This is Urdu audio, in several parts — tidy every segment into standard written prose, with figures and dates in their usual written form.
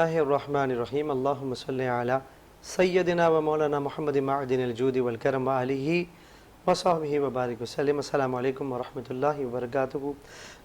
Bismillahirrahmanirrahim. Allahumma salli ala Sayyidina wa Maulana Muhammad ma'adin al-judi wal karam wa alihi wa sahbihi wa barik wa sallim. Assalamu alaikum wa rahmatullahi wa barakatuhu.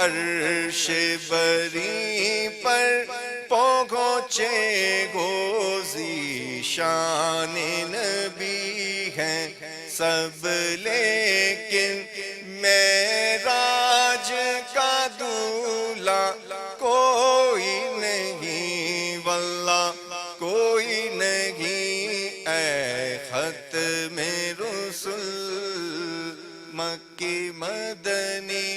عرش بری پر پہنچے گو ذیشان نبی ہیں سب، لیکن معراج کا دولہا کوئی نہیں، واللہ کوئی نہیں، اے ختم رسل مکی مدنی،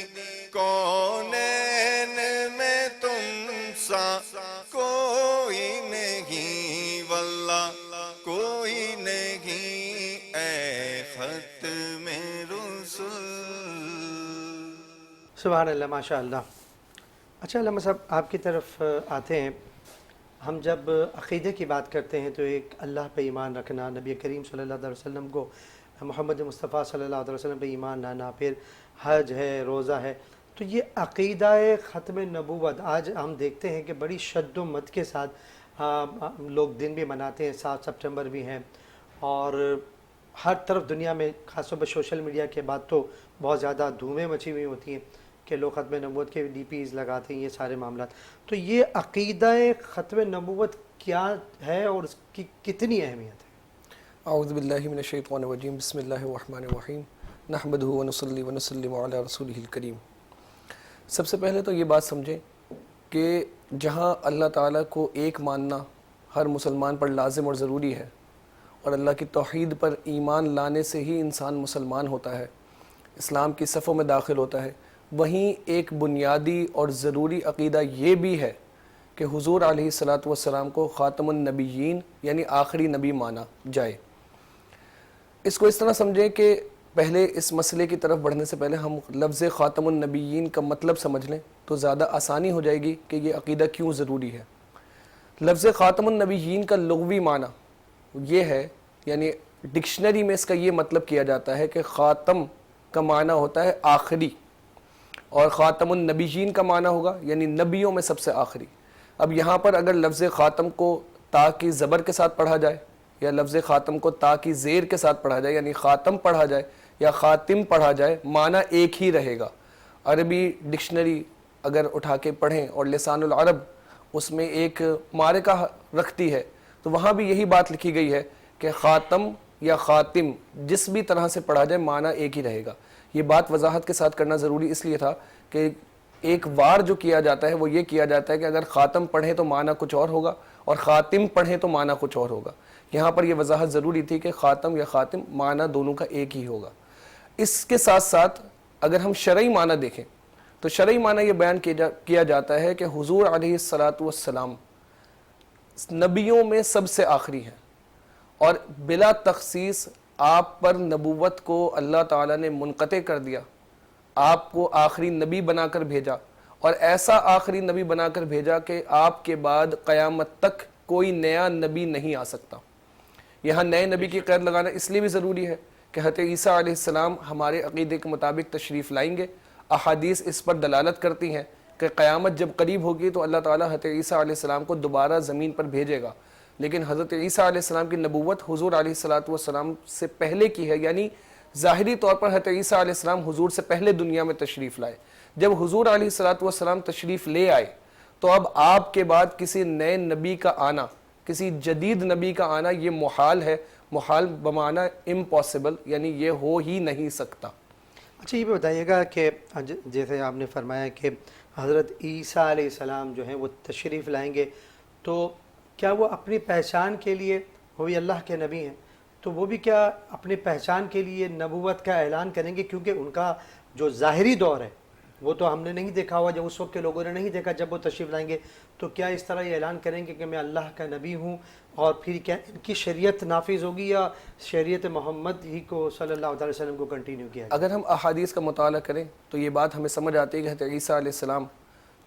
کونین میں تم سا کوئی نہیں، واللہ کوئی نہیں، اے ختم رسل۔ سبحان اللہ، ماشاء اللہ۔ اچھا علامہ صاحب، آپ کی طرف آتے ہیں۔ ہم جب عقیدے کی بات کرتے ہیں تو ایک اللہ پہ ایمان رکھنا، نبی کریم صلی اللہ علیہ وسلم کو، محمد مصطفیٰ صلی اللہ علیہ وسلم پہ ایمان لانا، پھر حج ہے، روزہ ہے، تو یہ عقیدہ ختم نبوت آج ہم دیکھتے ہیں کہ بڑی شد و مت کے ساتھ لوگ دن بھی مناتے ہیں، 7 سپٹمبر بھی ہیں، اور ہر طرف دنیا میں خاص طور پر سوشل میڈیا کے بعد تو بہت زیادہ دھومیں مچی ہوئی ہوتی ہیں کہ لوگ ختم نبوت کے ڈی پیز لگاتے ہیں، یہ سارے معاملات۔ تو یہ عقیدہ ختم نبوت کیا ہے اور اس کی کتنی اہمیت ہے؟ اعوذ باللہ من الشیطان الرجیم، بسم اللہ الرحمن الرحیم، نحمدہ ونصلی ونسلم علی رسولہ الکریم۔ سب سے پہلے تو یہ بات سمجھیں کہ جہاں اللہ تعالیٰ کو ایک ماننا ہر مسلمان پر لازم اور ضروری ہے، اور اللہ کی توحید پر ایمان لانے سے ہی انسان مسلمان ہوتا ہے، اسلام کی صفوں میں داخل ہوتا ہے، وہیں ایک بنیادی اور ضروری عقیدہ یہ بھی ہے کہ حضور علیہ الصلاۃ والسلام کو خاتم النبیین یعنی آخری نبی مانا جائے۔ اس کو اس طرح سمجھیں کہ پہلے اس مسئلے کی طرف بڑھنے سے پہلے ہم لفظ خاتم النبیین کا مطلب سمجھ لیں تو زیادہ آسانی ہو جائے گی کہ یہ عقیدہ کیوں ضروری ہے۔ لفظ خاتم النبیین کا لغوی معنی یہ ہے، یعنی ڈکشنری میں اس کا یہ مطلب کیا جاتا ہے کہ خاتم کا معنی ہوتا ہے آخری، اور خاتم النبیین کا معنی ہوگا یعنی نبیوں میں سب سے آخری۔ اب یہاں پر اگر لفظ خاتم کو تا کی زبر کے ساتھ پڑھا جائے یا لفظ خاتم کو تا کی زیر کے ساتھ پڑھا جائے یعنی خاتم پڑھا جائے یا خاتم پڑھا جائے، معنی ایک ہی رہے گا۔ عربی ڈکشنری اگر اٹھا کے پڑھیں اور لسان العرب اس میں ایک معرکہ رکھتی ہے تو وہاں بھی یہی بات لکھی گئی ہے کہ خاتم یا خاتم جس بھی طرح سے پڑھا جائے معنی ایک ہی رہے گا۔ یہ بات وضاحت کے ساتھ کرنا ضروری اس لیے تھا کہ ایک وار جو کیا جاتا ہے وہ یہ کیا جاتا ہے کہ اگر خاتم پڑھیں تو معنی کچھ اور ہوگا اور خاتم پڑھیں تو معنی کچھ اور ہوگا۔ یہاں پر یہ وضاحت ضروری تھی کہ خاتم یا خاتم معنی دونوں کا ایک ہی ہوگا۔ اس کے ساتھ ساتھ اگر ہم شرعی معنی دیکھیں تو شرعی معنی یہ بیان کیا جاتا ہے کہ حضور علیہ الصلاۃ والسلام نبیوں میں سب سے آخری ہیں، اور بلا تخصیص آپ پر نبوت کو اللہ تعالیٰ نے منقطع کر دیا، آپ کو آخری نبی بنا کر بھیجا، اور ایسا آخری نبی بنا کر بھیجا کہ آپ کے بعد قیامت تک کوئی نیا نبی نہیں آ سکتا۔ یہاں نئے نبی کی قید لگانا اس لیے بھی ضروری ہے کہ حضرت عیسیٰ علیہ السلام ہمارے عقیدے کے مطابق تشریف لائیں گے۔ احادیث اس پر دلالت کرتی ہیں کہ قیامت جب قریب ہوگی تو اللہ تعالیٰ حضرت عیسیٰ علیہ السلام کو دوبارہ زمین پر بھیجے گا، لیکن حضرت عیسیٰ علیہ السلام کی نبوت حضور علیہ الصلاۃ والسلام سے پہلے کی ہے، یعنی ظاہری طور پر حضرت عیسیٰ علیہ السلام حضور سے پہلے دنیا میں تشریف لائے۔ جب حضور علیہ الصلاۃ والسلام تشریف لے آئے تو اب آپ کے بعد کسی نئے نبی کا آنا، کسی جدید نبی کا آنا یہ محال ہے، محال بمعنی امپاسبل، یعنی یہ ہو ہی نہیں سکتا۔ اچھا یہ بھی بتائیے گا کہ جیسے آپ نے فرمایا کہ حضرت عیسیٰ علیہ السلام جو ہیں وہ تشریف لائیں گے، تو کیا وہ اپنی پہچان کے لیے، وہ بھی اللہ کے نبی ہیں، تو وہ بھی کیا اپنی پہچان کے لیے نبوت کا اعلان کریں گے؟ کیونکہ ان کا جو ظاہری دور ہے وہ تو ہم نے نہیں دیکھا ہوا، جب اس وقت کے لوگوں نے نہیں دیکھا جب وہ تشریف لائیں گے، تو کیا اس طرح یہ اعلان کریں گے کہ میں اللہ کا نبی ہوں؟ اور پھر کیا ان کی شریعت نافذ ہوگی یا شریعت محمد ہی کو صلی اللہ علیہ وسلم کو کنٹینیو کیا جائے؟ اگر ہم احادیث کا مطالعہ کریں تو یہ بات ہمیں سمجھ آتی ہے کہ حضرت عیسیٰ علیہ السلام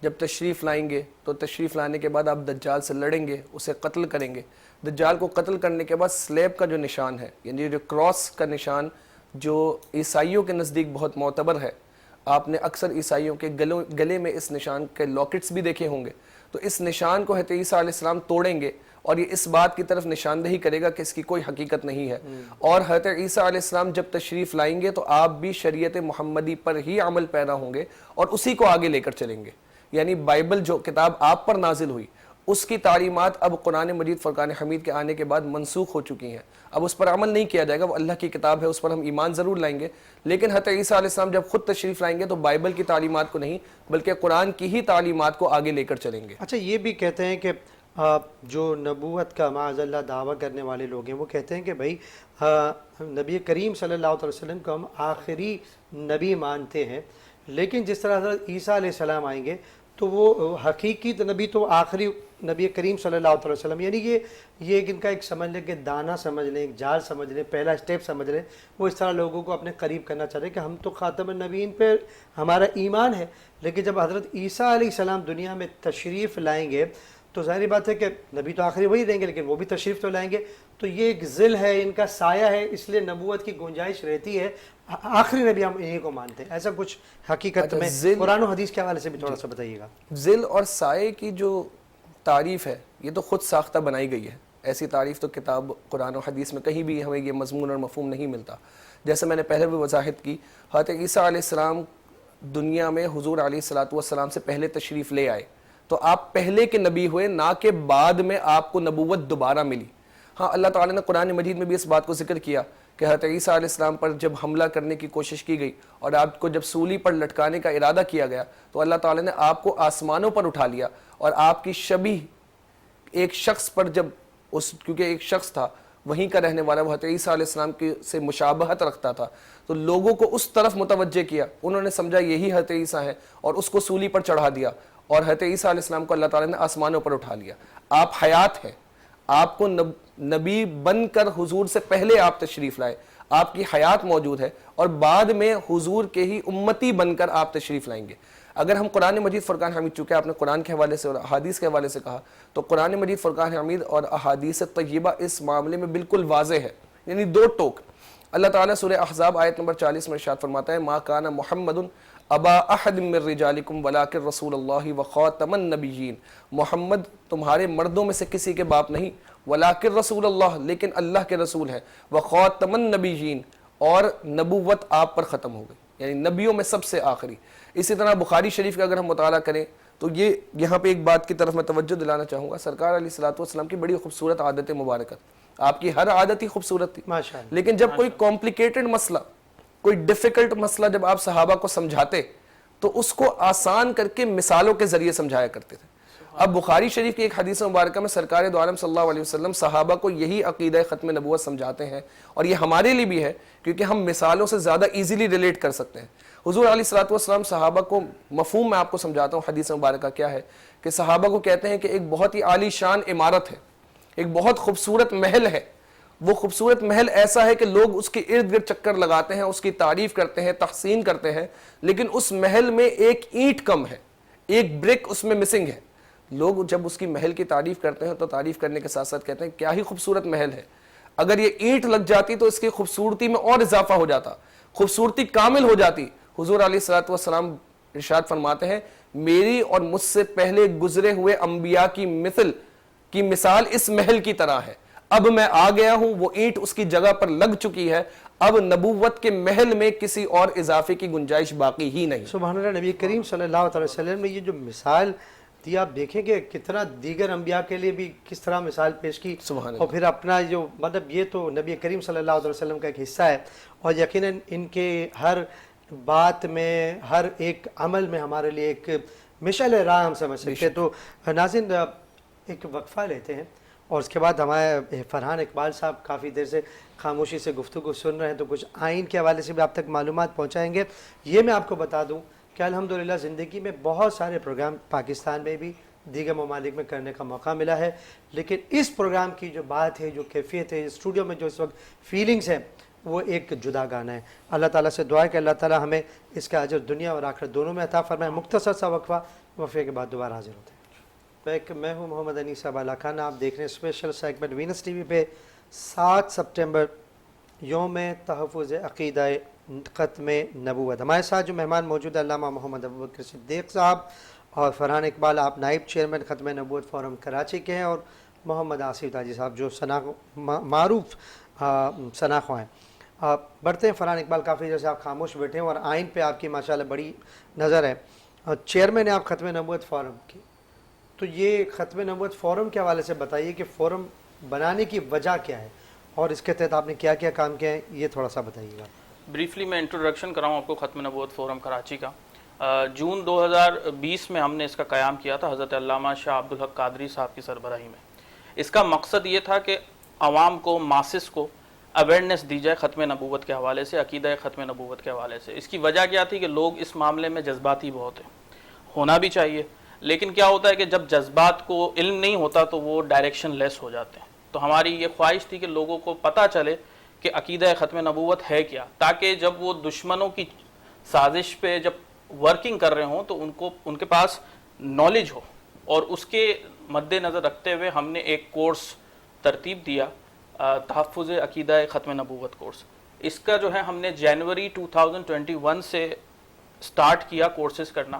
جب تشریف لائیں گے تو تشریف لانے کے بعد آپ دجال سے لڑیں گے، اسے قتل کریں گے۔ دجال کو قتل کرنے کے بعد سلیب کا جو نشان ہے، یعنی جو کراس کا نشان جو عیسائیوں کے نزدیک بہت معتبر ہے، آپ نے اکثر عیسائیوں کے گلے میں اس نشان کے لاکٹس بھی دیکھے ہوں گے، تو اس نشان کو حضرت عیسیٰ علیہ السلام توڑیں گے اور یہ اس بات کی طرف نشاندہی کرے گا کہ اس کی کوئی حقیقت نہیں ہے. اور حضرت عیسیٰ علیہ السلام جب تشریف لائیں گے تو آپ بھی شریعت محمدی پر ہی عمل پیرا ہوں گے اور اسی کو آگے لے کر چلیں گے. یعنی بائبل جو کتاب آپ پر نازل ہوئی اس کی تعلیمات اب قرآن مجید فرقان حمید کے آنے کے بعد منسوخ ہو چکی ہیں. اب اس پر عمل نہیں کیا جائے گا. وہ اللہ کی کتاب ہے, اس پر ہم ایمان ضرور لائیں گے, لیکن حضرت عیسیٰ علیہ السلام جب خود تشریف لائیں گے تو بائبل کی تعلیمات کو نہیں بلکہ قرآن کی ہی تعلیمات کو آگے لے کر چلیں گے. اچھا, یہ بھی کہتے ہیں کہ جو نبوت کا معاذ اللہ دعویٰ کرنے والے لوگ ہیں وہ کہتے ہیں کہ بھائی نبی کریم صلی اللہ علیہ وسلم کو ہم آخری نبی مانتے ہیں, لیکن جس طرح حضرت عیسیٰ علیہ السلام آئیں گے تو وہ حقیقی نبی تو آخری نبی کریم صلی اللہ علیہ وسلم, یعنی یہ ایک ان کا ایک سمجھ لیں کہ دانہ سمجھ لیں, ایک جال سمجھ لیں, پہلا اسٹیپ سمجھ لیں. وہ اس طرح لوگوں کو اپنے قریب کرنا چاہتے ہیں کہ ہم تو خاتم النبیین پہ ہمارا ایمان ہے, لیکن جب حضرت عیسیٰ علیہ السلام دنیا میں تشریف لائیں گے تو ظاہری بات ہے کہ نبی تو آخری وہی رہیں گے لیکن وہ بھی تشریف تو لائیں گے, تو یہ ایک ذل ہے, ان کا سایہ ہے, اس لیے نبوت کی گنجائش رہتی ہے. آخری نبی ہم انہیں کو مانتے ہیں, ایسا کچھ حقیقت میں قرآن و حدیث کے حوالے سے بھی تھوڑا سا بتائیے گا. ذل اور سائے کی جو تعریف ہے یہ تو خود ساختہ بنائی گئی ہے. ایسی تعریف تو کتاب قرآن و حدیث میں کہیں بھی ہمیں یہ مضمون اور مفہوم نہیں ملتا. جیسے میں نے پہلے بھی وضاحت کی, حضرت عیسیٰ علیہ السلام دنیا میں حضور علیہ السلام سے پہلے تشریف لے آئے تو آپ پہلے کے نبی ہوئے, نہ کہ بعد میں آپ کو نبوت دوبارہ ملی. ہاں, اللہ تعالیٰ نے قرآن مجید میں بھی اس بات کو ذکر کیا کہ حضرت عیسیٰ علیہ السلام پر جب حملہ کرنے کی کوشش کی گئی اور آپ کو جب سولی پر لٹکانے کا ارادہ کیا گیا تو اللہ تعالیٰ نے آپ کو آسمانوں پر اٹھا لیا اور آپ کی شبیہ ایک شخص پر جب کیونکہ ایک شخص تھا وہیں کا رہنے والا, وہ حضرت عیسیٰ علیہ السلام سے مشابہت رکھتا تھا, تو لوگوں کو اس طرف متوجہ کیا, انہوں نے سمجھا یہی حضرت عیسیٰ ہے اور اس کو سولی پر چڑھا دیا اور حضرت عیسیٰ علیہ السلام کو اللہ تعالیٰ نے آسمانوں پر اٹھا لیا. آپ حیات ہیں, آپ کو نبی بن کر حضور سے پہلے آپ تشریف لائے, آپ کی حیات موجود ہے اور بعد میں حضور کے ہی امتی بن کر آپ تشریف لائیں گے. اگر ہم قرآن مجید فرقان حمید, چونکہ آپ نے قرآن کے حوالے سے اور احادیث کے حوالے سے کہا, تو قرآن مجید فرقان حمید اور احادیث طیبہ اس معاملے میں بالکل واضح ہے, یعنی دو ٹوک. اللہ تعالیٰ سورہ احزاب آیت نمبر 40 میں ارشاد فرماتا ہے, ما کان محمد ابا احد من رجالکم ولکن رسول اللہ وخاتم النبیین. محمد تمہارے مردوں میں سے کسی کے باپ نہیں, ولکن رسول اللہ, لیکن اللہ کے رسول ہیں, وخاتم النبیین, اور نبوت آپ پر ختم ہو گئی, یعنی نبیوں میں سب سے آخری. اسی طرح بخاری شریف کا اگر ہم مطالعہ کریں تو یہاں پہ ایک بات کی طرف میں توجہ دلانا چاہوں گا. سرکار علیہ الصلوۃ والسلام کی بڑی خوبصورت عادت مبارکت, آپ کی ہر عادت ہی خوبصورت تھی, لیکن جب کوئی کمپلیکیٹڈ مسئلہ, کوئی ڈیفیکلٹ مسئلہ جب آپ صحابہ کو سمجھاتے تو اس کو آسان کر کے مثالوں کے ذریعے سمجھایا کرتے تھے. اب بخاری شریف کی ایک حدیث مبارکہ میں سرکار دو عالم صلی اللہ علیہ وسلم صحابہ کو یہی عقیدہ ختم نبوت سمجھاتے ہیں, اور یہ ہمارے لیے بھی ہے کیونکہ ہم مثالوں سے زیادہ ایزیلی ریلیٹ کر سکتے ہیں. حضور علیہ الصلوۃ والسلام صحابہ کو, مفہوم میں آپ کو سمجھاتا ہوں, حدیث مبارکہ کیا ہے کہ صحابہ کو کہتے ہیں کہ ایک بہت ہی عالی شان عمارت ہے, ایک بہت خوبصورت محل ہے. وہ خوبصورت محل ایسا ہے کہ لوگ اس کے ارد گرد چکر لگاتے ہیں, اس کی تعریف کرتے ہیں, تحسین کرتے ہیں, لیکن اس محل میں ایک اینٹ کم ہے, ایک بریک اس میں مسنگ ہے. لوگ جب اس کی محل کی تعریف کرتے ہیں تو تعریف کرنے کے ساتھ ساتھ کہتے ہیں کیا ہی خوبصورت محل ہے, اگر یہ اینٹ لگ جاتی تو اس کی خوبصورتی میں اور اضافہ ہو جاتا, خوبصورتی کامل ہو جاتی. حضور علیہ الصلوۃ والسلام ارشاد فرماتے ہیں میری اور مجھ سے پہلے گزرے ہوئے انبیاء کی مثال اس محل کی طرح ہے, اب میں آ گیا ہوں, وہ اینٹ اس کی جگہ پر لگ چکی ہے, اب نبوت کے محل میں کسی اور اضافے کی گنجائش باقی ہی نہیں. سبحان اللہ. نبی کریم صلی اللہ علیہ وسلم نے یہ جو مثال دی, آپ دیکھیں کہ کتنا دیگر انبیاء کے لیے بھی کس طرح مثال پیش کی, اور پھر اپنا جو مطلب یہ تو نبی کریم صلی اللہ علیہ وسلم کا ایک حصہ ہے, اور یقیناً ان کے ہر بات میں, ہر ایک عمل میں ہمارے لیے ایک مشعل راہ ہم سمجھ سکتے ہیں. تو ناظرین ایک وقفہ لیتے ہیں اور اس کے بعد ہمارے فرحان اقبال صاحب کافی دیر سے خاموشی سے گفتگو سن رہے ہیں, تو کچھ آئین کے حوالے سے بھی آپ تک معلومات پہنچائیں گے. یہ میں آپ کو بتا دوں کہ الحمدللہ زندگی میں بہت سارے پروگرام پاکستان میں بھی دیگر ممالک میں کرنے کا موقع ملا ہے, لیکن اس پروگرام کی جو بات ہے, جو کیفیت ہے, اسٹوڈیو میں جو اس وقت فیلنگز ہیں, وہ ایک جدا گانا ہے. اللہ تعالیٰ سے دعا ہے کہ اللہ تعالیٰ ہمیں اس کا اجر دنیا اور آخرت دونوں میں عطا فرمائے. مختصر سا وقفہ, وقفے کے بعد دوبارہ حاضر ہوتے ہیں. میں ہوں محمد انیسہ بالا خان, آپ دیکھ رہے ہیں special segment Venus TV پہ. 7 سپٹمبر یوم تحفظ عقیدہ ختم نبوت. ہمارے ساتھ جو مہمان موجود ہے علامہ محمد ابوبکر صدیق صاحب اور فرحان اقبال, آپ نائب چیئرمین ختم نبوت فورم کراچی کے ہیں, اور محمد آصف تاجی صاحب جو معروف ثنا خواں ہیں. بڑھتے ہیں فرحان اقبال, کافی جیسے آپ خاموش بیٹھے ہیں اور آئین پہ آپ کی ماشاءاللہ بڑی نظر ہے. چیئرمین ہیں آپ ختم نبوت فورم کی, تو یہ ختم نبوت فورم کے حوالے سے بتائیے کہ فورم بنانے کی وجہ کیا ہے اور اس کے تحت آپ نے کیا کیا کام کیا ہے, یہ تھوڑا سا بتائیے گا. بریفلی میں انٹروڈکشن کراؤں آپ کو ختم نبوت فورم کراچی کا. جون 2020 میں ہم نے اس کا قیام کیا تھا حضرت علامہ شاہ عبدالحق قادری صاحب کی سربراہی میں. اس کا مقصد یہ تھا کہ عوام کو, ماسس کو اویئرنیس دی جائے ختم نبوت کے حوالے سے, عقیدہ ختم نبوت کے حوالے سے. اس کی وجہ کیا تھی کہ لوگ اس معاملے میں جذباتی بہت ہیں, ہونا بھی چاہیے, لیکن کیا ہوتا ہے کہ جب جذبات کو علم نہیں ہوتا تو وہ ڈائریکشن لیس ہو جاتے ہیں. تو ہماری یہ خواہش تھی کہ لوگوں کو پتہ چلے کہ عقیدہ ختم نبوت ہے کیا, تاکہ جب وہ دشمنوں کی سازش پہ جب ورکنگ کر رہے ہوں تو ان کے پاس نالج ہو. اور اس کے مد نظر رکھتے ہوئے ہم نے ایک کورس ترتیب دیا, تحفظ عقیدہ ختم نبوت کورس. اس کا جو ہے ہم نے جنوری 2021 سے سٹارٹ کیا کورسز کرنا.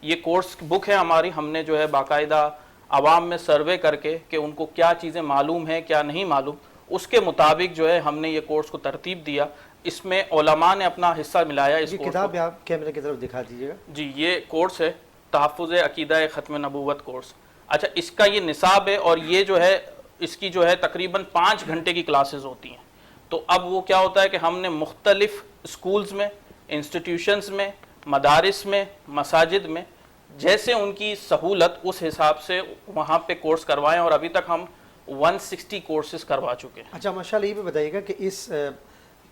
یہ کورس بک ہے ہماری, ہم نے جو ہے باقاعدہ عوام میں سروے کر کے کہ ان کو کیا چیزیں معلوم ہیں کیا نہیں معلوم, اس کے مطابق جو ہے ہم نے یہ کورس کو ترتیب دیا. اس میں علماء نے اپنا حصہ ملایا. اس کتاب آپ کیمرے کی طرف دکھا دیجیے گا. جی, یہ کورس ہے تحفظ عقیدہ ختم نبوت کورس. اچھا, اس کا یہ نصاب ہے اور یہ جو ہے اس کی جو ہے تقریباً 5 گھنٹے کی کلاسز ہوتی ہیں. تو اب وہ کیا ہوتا ہے کہ ہم نے مختلف اسکولز میں, انسٹیٹیوشنز میں, مدارس میں, مساجد میں, جیسے ان کی سہولت اس حساب سے وہاں پہ کورس کروائیں, اور ابھی تک ہم 160 کورسز کروا چکے ہیں. اچھا ماشاءاللہ, یہ بھی بتائیے گا کہ اس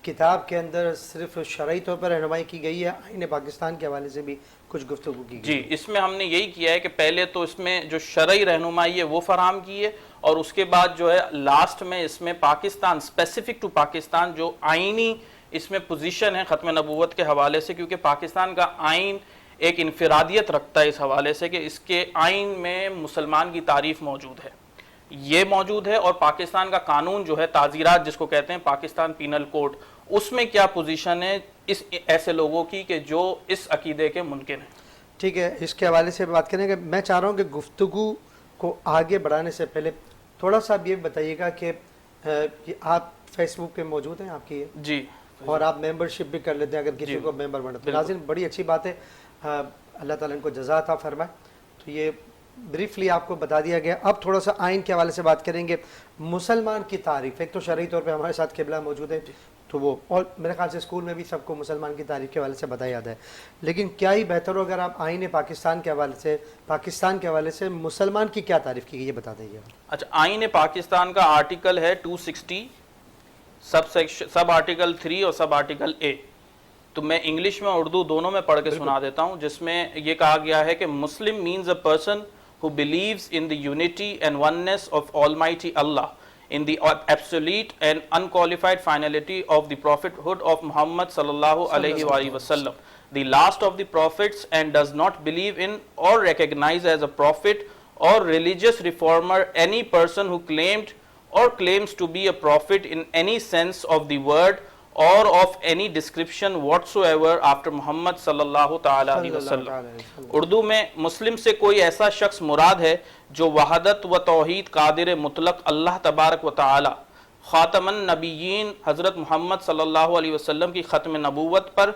کتاب کے اندر صرف شرعی طور پر رہنمائی کی گئی ہے, آئین پاکستان کے حوالے سے بھی کچھ گفتگو کی گئی؟ جی, اس میں ہم نے یہی کیا ہے کہ پہلے تو اس میں جو شرعی رہنمائی ہے وہ فراہم کی ہے, اور اس کے بعد جو ہے لاسٹ میں اس میں پاکستان, اسپیسیفک ٹو پاکستان, جو آئینی اس میں پوزیشن ہے ختم نبوت کے حوالے سے, کیونکہ پاکستان کا آئین ایک انفرادیت رکھتا ہے اس حوالے سے کہ اس کے آئین میں مسلمان کی تعریف موجود ہے, یہ موجود ہے. اور پاکستان کا قانون جو ہے تعزیرات جس کو کہتے ہیں, پاکستان پینل کوڈ, اس میں کیا پوزیشن ہے اس ایسے لوگوں کی کہ جو اس عقیدے کے منکر ہیں. ٹھیک ہے, اس کے حوالے سے بات کریں گے. میں چاہ رہا ہوں کہ گفتگو کو آگے بڑھانے سے پہلے تھوڑا سا یہ بتائیے گا کہ آپ فیس بک پہ موجود ہیں آپ کی؟ جی, اور آپ ممبرشپ بھی کر لیتے ہیں اگر کسی کو ممبر بننا تو. ناظرین, بڑی اچھی بات ہے, اللہ تعالیٰ ان کو جزا عطا فرمائے. تو یہ بریفلی آپ کو بتا دیا گیا. اب تھوڑا سا آئین کے حوالے سے بات کریں گے. مسلمان کی تعریف, ایک تو شرعی طور پہ ہمارے ساتھ قبلہ موجود ہے, تو وہ, اور میرے خیال سے اسکول میں بھی سب کو مسلمان کی تعریف کے حوالے سے بتایا جاتا ہے, لیکن کیا ہی بہتر ہو اگر آپ آئین پاکستان کے حوالے سے مسلمان کی کیا تعریف کی گئی یہ بتا دیجیے. اچھا, آئین پاکستان کا آرٹیکل ہے 260, سب آرٹیکل 3 اور سب آرٹیکل A. تو میں انگلش میں اردو دونوں میں پڑھ کے سنا دیتا ہوں, جس میں یہ کہا گیا ہے کہ مسلم means a person who believes in the unity and oneness of Almighty Allah, in the absolute and unqualified finality of the prophethood of Muhammad sallallahu alaihi wasallam, the last of the prophets, and does not believe in or recognize as a prophet or religious reformer any person who claimed or claims to be a prophet in any sense of the word or of any description whatsoever after Muhammad sallallahu ta'ala alaihi wasallam. Urdu میں مسلم سے کوئی ایسا شخص مراد ہے جو وحدت و توحید قادر مطلق اللہ تبارک و تعالی خاتم النبیین حضرت محمد صلی اللہ علیہ وسلم کی ختم نبوت پر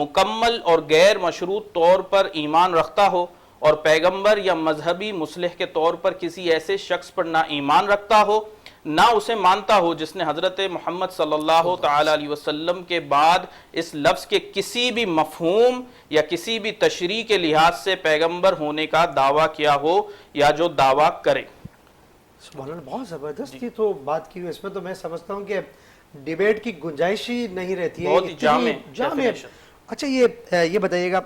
مکمل اور غیر مشروط طور پر ایمان رکھتا ہو, اور پیغمبر یا مذہبی مصلح کے طور پر کسی ایسے شخص پر نہ ایمان رکھتا ہو نہ اسے مانتا ہو جس نے حضرت محمد صلی اللہ تعالی علیہ وسلم کے بعد اس لفظ کے کسی بھی مفہوم یا کسی بھی تشریح کے لحاظ سے پیغمبر ہونے کا دعویٰ کیا ہو یا جو دعویٰ کرے. سبحان اللہ, بہت زبردست کی تو بات کی ہوئی. اس میں تو میں سمجھتا ہوں کہ ڈیبیٹ کی گنجائش ہی نہیں رہتی ہے, بہت جامع. اچھا, یہ بتائیے گا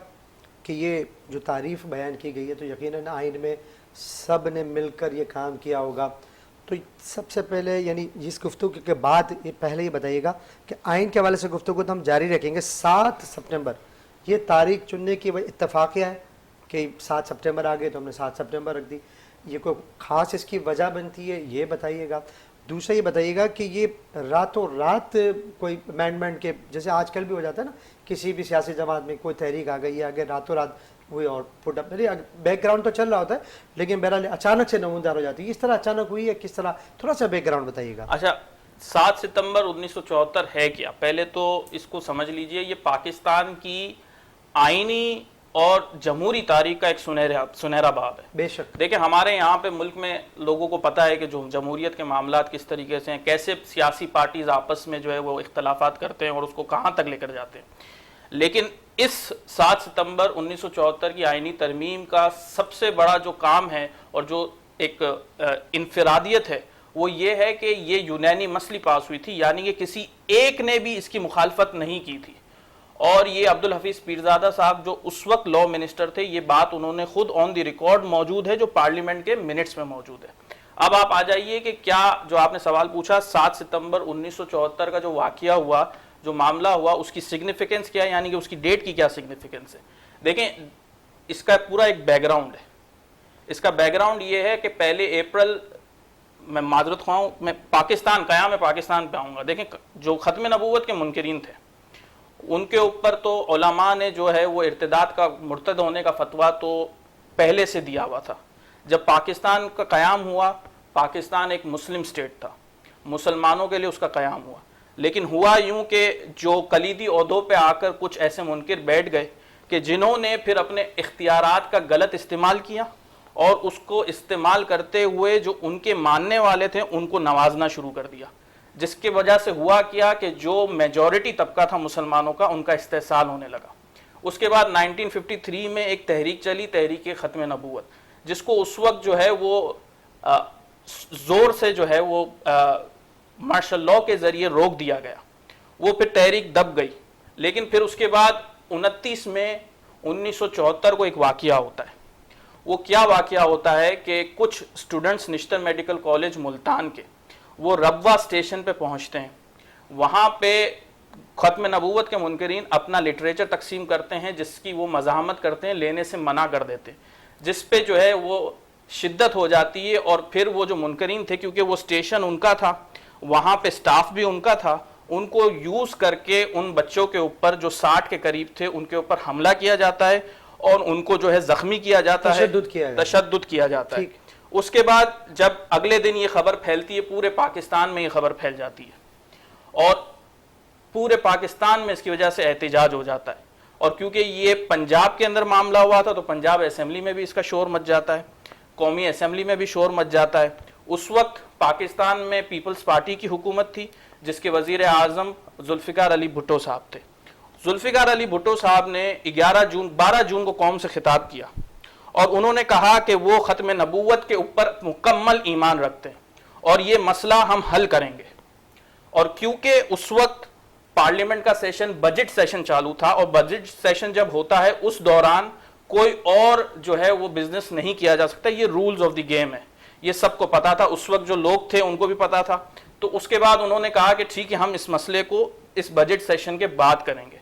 کہ یہ جو تعریف بیان کی گئی ہے تو یقیناً آئین میں سب نے مل کر یہ کام کیا ہوگا. تو سب سے پہلے یعنی اس گفتگو کے بعد پہلے یہ بتائیے گا کہ آئین کے حوالے سے گفتگو تو ہم جاری رکھیں گے. 7 سپٹمبر یہ تاریخ چننے کی اتفاقیہ ہے کہ 7 سپٹمبر آ گئے تو ہم نے 7 سپٹمبر رکھ دی, یہ کوئی خاص اس کی وجہ بنتی ہے یہ بتائیے گا. دوسرا یہ بتائیے گا کہ یہ راتوں رات کوئی امینڈمنٹ کے جیسے آج کل بھی ہو جاتا ہے نا, کسی بھی سیاسی جماعت میں کوئی تحریک آ گئی ہے, آگے راتوں رات ہوئی اور پٹ اپ بیک گراؤنڈ تو چل رہا ہوتا ہے لیکن بہرحال اچانک سے نمودار ہو جاتی ہے. اس طرح اچانک ہوئی ہے کس طرح, تھوڑا سا بیک گراؤنڈ بتائیے گا. اچھا 7 ستمبر 1974 ہے کیا؟ پہلے تو اس کو سمجھ لیجئے یہ پاکستان کی آئینی اور جمہوری تاریخ کا ایک سنہرا باب ہے. بے شک. دیکھیں ہمارے یہاں پہ ملک میں لوگوں کو پتہ ہے کہ جو جمہوریت کے معاملات کس طریقے سے ہیں, کیسے سیاسی پارٹیز آپس میں جو ہے وہ اختلافات کرتے ہیں اور اس کو کہاں تک لے کر جاتے ہیں. لیکن اس 7 ستمبر 1974 کی آئینی ترمیم کا سب سے بڑا جو کام ہے اور جو ایک انفرادیت ہے وہ یہ ہے کہ یہ یونینیمسلی پاس ہوئی تھی, یعنی کہ کسی ایک نے بھی اس کی مخالفت نہیں کی تھی. اور یہ عبدالحفیظ پیرزادہ صاحب جو اس وقت لاء منسٹر تھے, یہ بات انہوں نے خود آن دی ریکارڈ موجود ہے جو پارلیمنٹ کے منٹس میں موجود ہے. اب آپ آ جائیے کہ کیا جو آپ نے سوال پوچھا 7 ستمبر 1974 کا جو واقعہ ہوا, جو معاملہ ہوا, اس کی سگنیفیکنس کیا ہے, یعنی کہ اس کی ڈیٹ کی کیا سگنیفیکنس ہے. دیکھیں اس کا پورا ایک بیک گراؤنڈ ہے. اس کا بیک گراؤنڈ یہ ہے کہ پہلے اپریل, میں معذرت خواہ ہوں, میں پاکستان قیام پاکستان پہ آؤں گا. دیکھیں جو ختم نبوت کے منکرین تھے ان کے اوپر تو علماء نے جو ہے وہ ارتداد کا, مرتد ہونے کا فتویٰ تو پہلے سے دیا ہوا تھا. جب پاکستان کا قیام ہوا, پاکستان ایک مسلم سٹیٹ تھا, مسلمانوں کے لیے اس کا قیام ہوا, لیکن ہوا یوں کہ جو کلیدی عہدوں پہ آ کر کچھ ایسے منکر بیٹھ گئے کہ جنہوں نے پھر اپنے اختیارات کا غلط استعمال کیا اور اس کو استعمال کرتے ہوئے جو ان کے ماننے والے تھے ان کو نوازنا شروع کر دیا, جس کی وجہ سے ہوا کیا کہ جو میجورٹی طبقہ تھا مسلمانوں کا ان کا استحصال ہونے لگا. اس کے بعد 1953 میں ایک تحریک چلی, تحریک ختم نبوت, جس کو اس وقت جو ہے وہ زور سے جو ہے وہ مارشل لاء کے ذریعے روک دیا گیا. وہ پھر تحریک دب گئی. لیکن پھر اس کے بعد 29 میں 1974 کو ایک واقعہ ہوتا ہے. وہ کیا واقعہ ہوتا ہے کہ کچھ اسٹوڈنٹس نشتر میڈیکل کالج ملتان کے وہ ربوہ اسٹیشن پہ پہنچتے ہیں. وہاں پہ ختم نبوت کے منکرین اپنا لٹریچر تقسیم کرتے ہیں جس کی وہ مزاحمت کرتے ہیں, لینے سے منع کر دیتے ہیں, جس پہ جو ہے وہ شدت ہو جاتی ہے. اور پھر وہ جو منکرین تھے, کیونکہ وہ اسٹیشن ان کا تھا, وہاں پہ سٹاف بھی ان کا تھا, ان کو یوز کر کے ان بچوں کے اوپر جو 60 کے قریب تھے ان کے اوپر حملہ کیا جاتا ہے اور ان کو جو ہے زخمی کیا جاتا ہے, تشدد کیا جاتا ہے. اس کے بعد جب اگلے دن یہ خبر پھیلتی ہے, پورے پاکستان میں یہ خبر پھیل جاتی ہے اور پورے پاکستان میں اس کی وجہ سے احتجاج ہو جاتا ہے. اور کیونکہ یہ پنجاب کے اندر معاملہ ہوا تھا تو پنجاب اسمبلی میں بھی اس کا شور مچ جاتا ہے, قومی اسمبلی میں بھی شور مچ جاتا ہے. اس وقت پاکستان میں پیپلز پارٹی کی حکومت تھی جس کے وزیر اعظم ذوالفقار علی بھٹو صاحب تھے. ذوالفقار علی بھٹو صاحب نے 12 جون کو قوم سے خطاب کیا اور انہوں نے کہا کہ وہ ختم نبوت کے اوپر مکمل ایمان رکھتے ہیں اور یہ مسئلہ ہم حل کریں گے. اور کیونکہ اس وقت پارلیمنٹ کا سیشن بجٹ سیشن چالو تھا اور بجٹ سیشن جب ہوتا ہے اس دوران کوئی اور جو ہے وہ بزنس نہیں کیا جا سکتا, یہ رولز آف دی گیم ہے, یہ سب کو پتا تھا. اس وقت جو لوگ تھے ان کو بھی پتا تھا. تو اس کے بعد انہوں نے کہا کہ ٹھیک ہے ہم اس مسئلے کو اس بجٹ سیشن کے بعد کریں گے.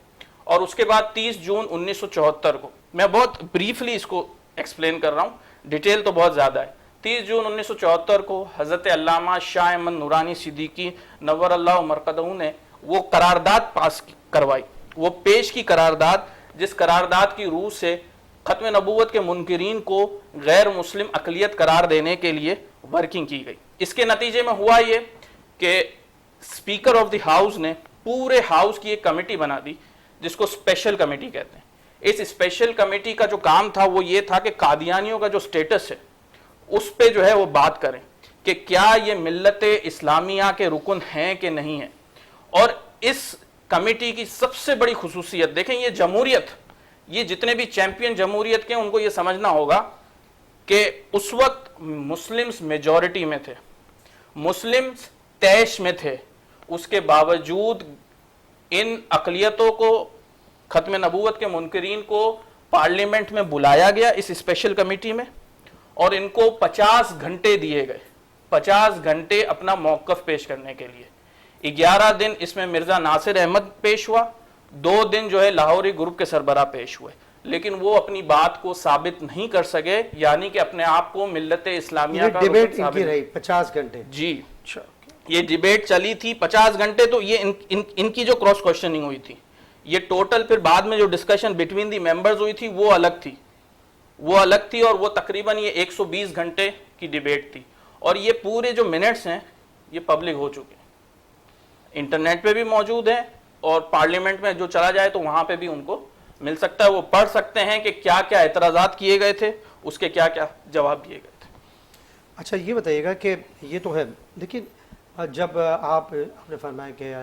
اور اس کے بعد 30 جون 1974 کو, میں بہت بریفلی اس کو ایکسپلین کر رہا ہوں, ڈیٹیل تو بہت زیادہ ہے. 30 جون 1974 کو حضرت علامہ شاہ احمد نورانی صدیقی نور اللہ مرقدہ نے وہ قرارداد پاس کروائی, وہ پیش کی قرارداد, جس قرارداد کی روح سے ختم نبوت کے منکرین کو غیر مسلم اقلیت قرار دینے کے لیے ورکنگ کی گئی. اس کے نتیجے میں ہوا یہ کہ اسپیکر آف دی ہاؤس نے پورے ہاؤس کی ایک کمیٹی بنا دی جس کو اسپیشل کمیٹی کہتے ہیں. اس اسپیشل کمیٹی کا جو کام تھا وہ یہ تھا کہ قادیانیوں کا جو سٹیٹس ہے اس پہ جو ہے وہ بات کریں کہ کیا یہ ملت اسلامیہ کے رکن ہیں کہ نہیں ہیں. اور اس کمیٹی کی سب سے بڑی خصوصیت دیکھیں, یہ جمہوریت, یہ جتنے بھی چیمپئن جمہوریت کے ان کو یہ سمجھنا ہوگا کہ اس وقت مسلمز میجورٹی میں تھے, مسلمز تیش میں تھے, اس کے باوجود ان اقلیتوں کو, ختم نبوت کے منکرین کو پارلیمنٹ میں بلایا گیا اس اسپیشل کمیٹی میں اور ان کو 50 گھنٹے دیے گئے, 50 گھنٹے اپنا موقف پیش کرنے کے لیے. 11 دن اس میں مرزا ناصر احمد پیش ہوا, 2 دن جو ہے لاہوری گروپ کے سربراہ پیش ہوئے, لیکن وہ اپنی بات کو ثابت نہیں کر سکے, یعنی کہ اپنے آپ کو ملت اسلامیہ کا ڈیبیٹ ان کی رہی 50 گھنٹے. جی یہ ڈیبیٹ چلی تھی 50 گھنٹے. تو یہ ان کی جو کراس کوشچننگ ہوئی تھی, یہ ٹوٹل پھر بعد میں جو ڈسکشن بٹوین دی ممبرز ہوئی تھی وہ الگ تھی, وہ الگ تھی, اور وہ تقریباً یہ 120 گھنٹے کی ڈیبیٹ تھی, اور یہ پورے جو منٹس ہیں یہ پبلک ہو چکے ہیں, انٹرنیٹ پہ بھی موجود ہیں, اور پارلیمنٹ میں جو چلا جائے تو وہاں پہ بھی ان کو مل سکتا ہے, وہ پڑھ سکتے ہیں کہ کیا کیا اعتراضات کیے گئے تھے, اس کے کیا کیا جواب دیے گئے تھے. اچھا یہ بتائیے گا کہ یہ تو ہے, لیکن جب آپ نے فرمایا کہ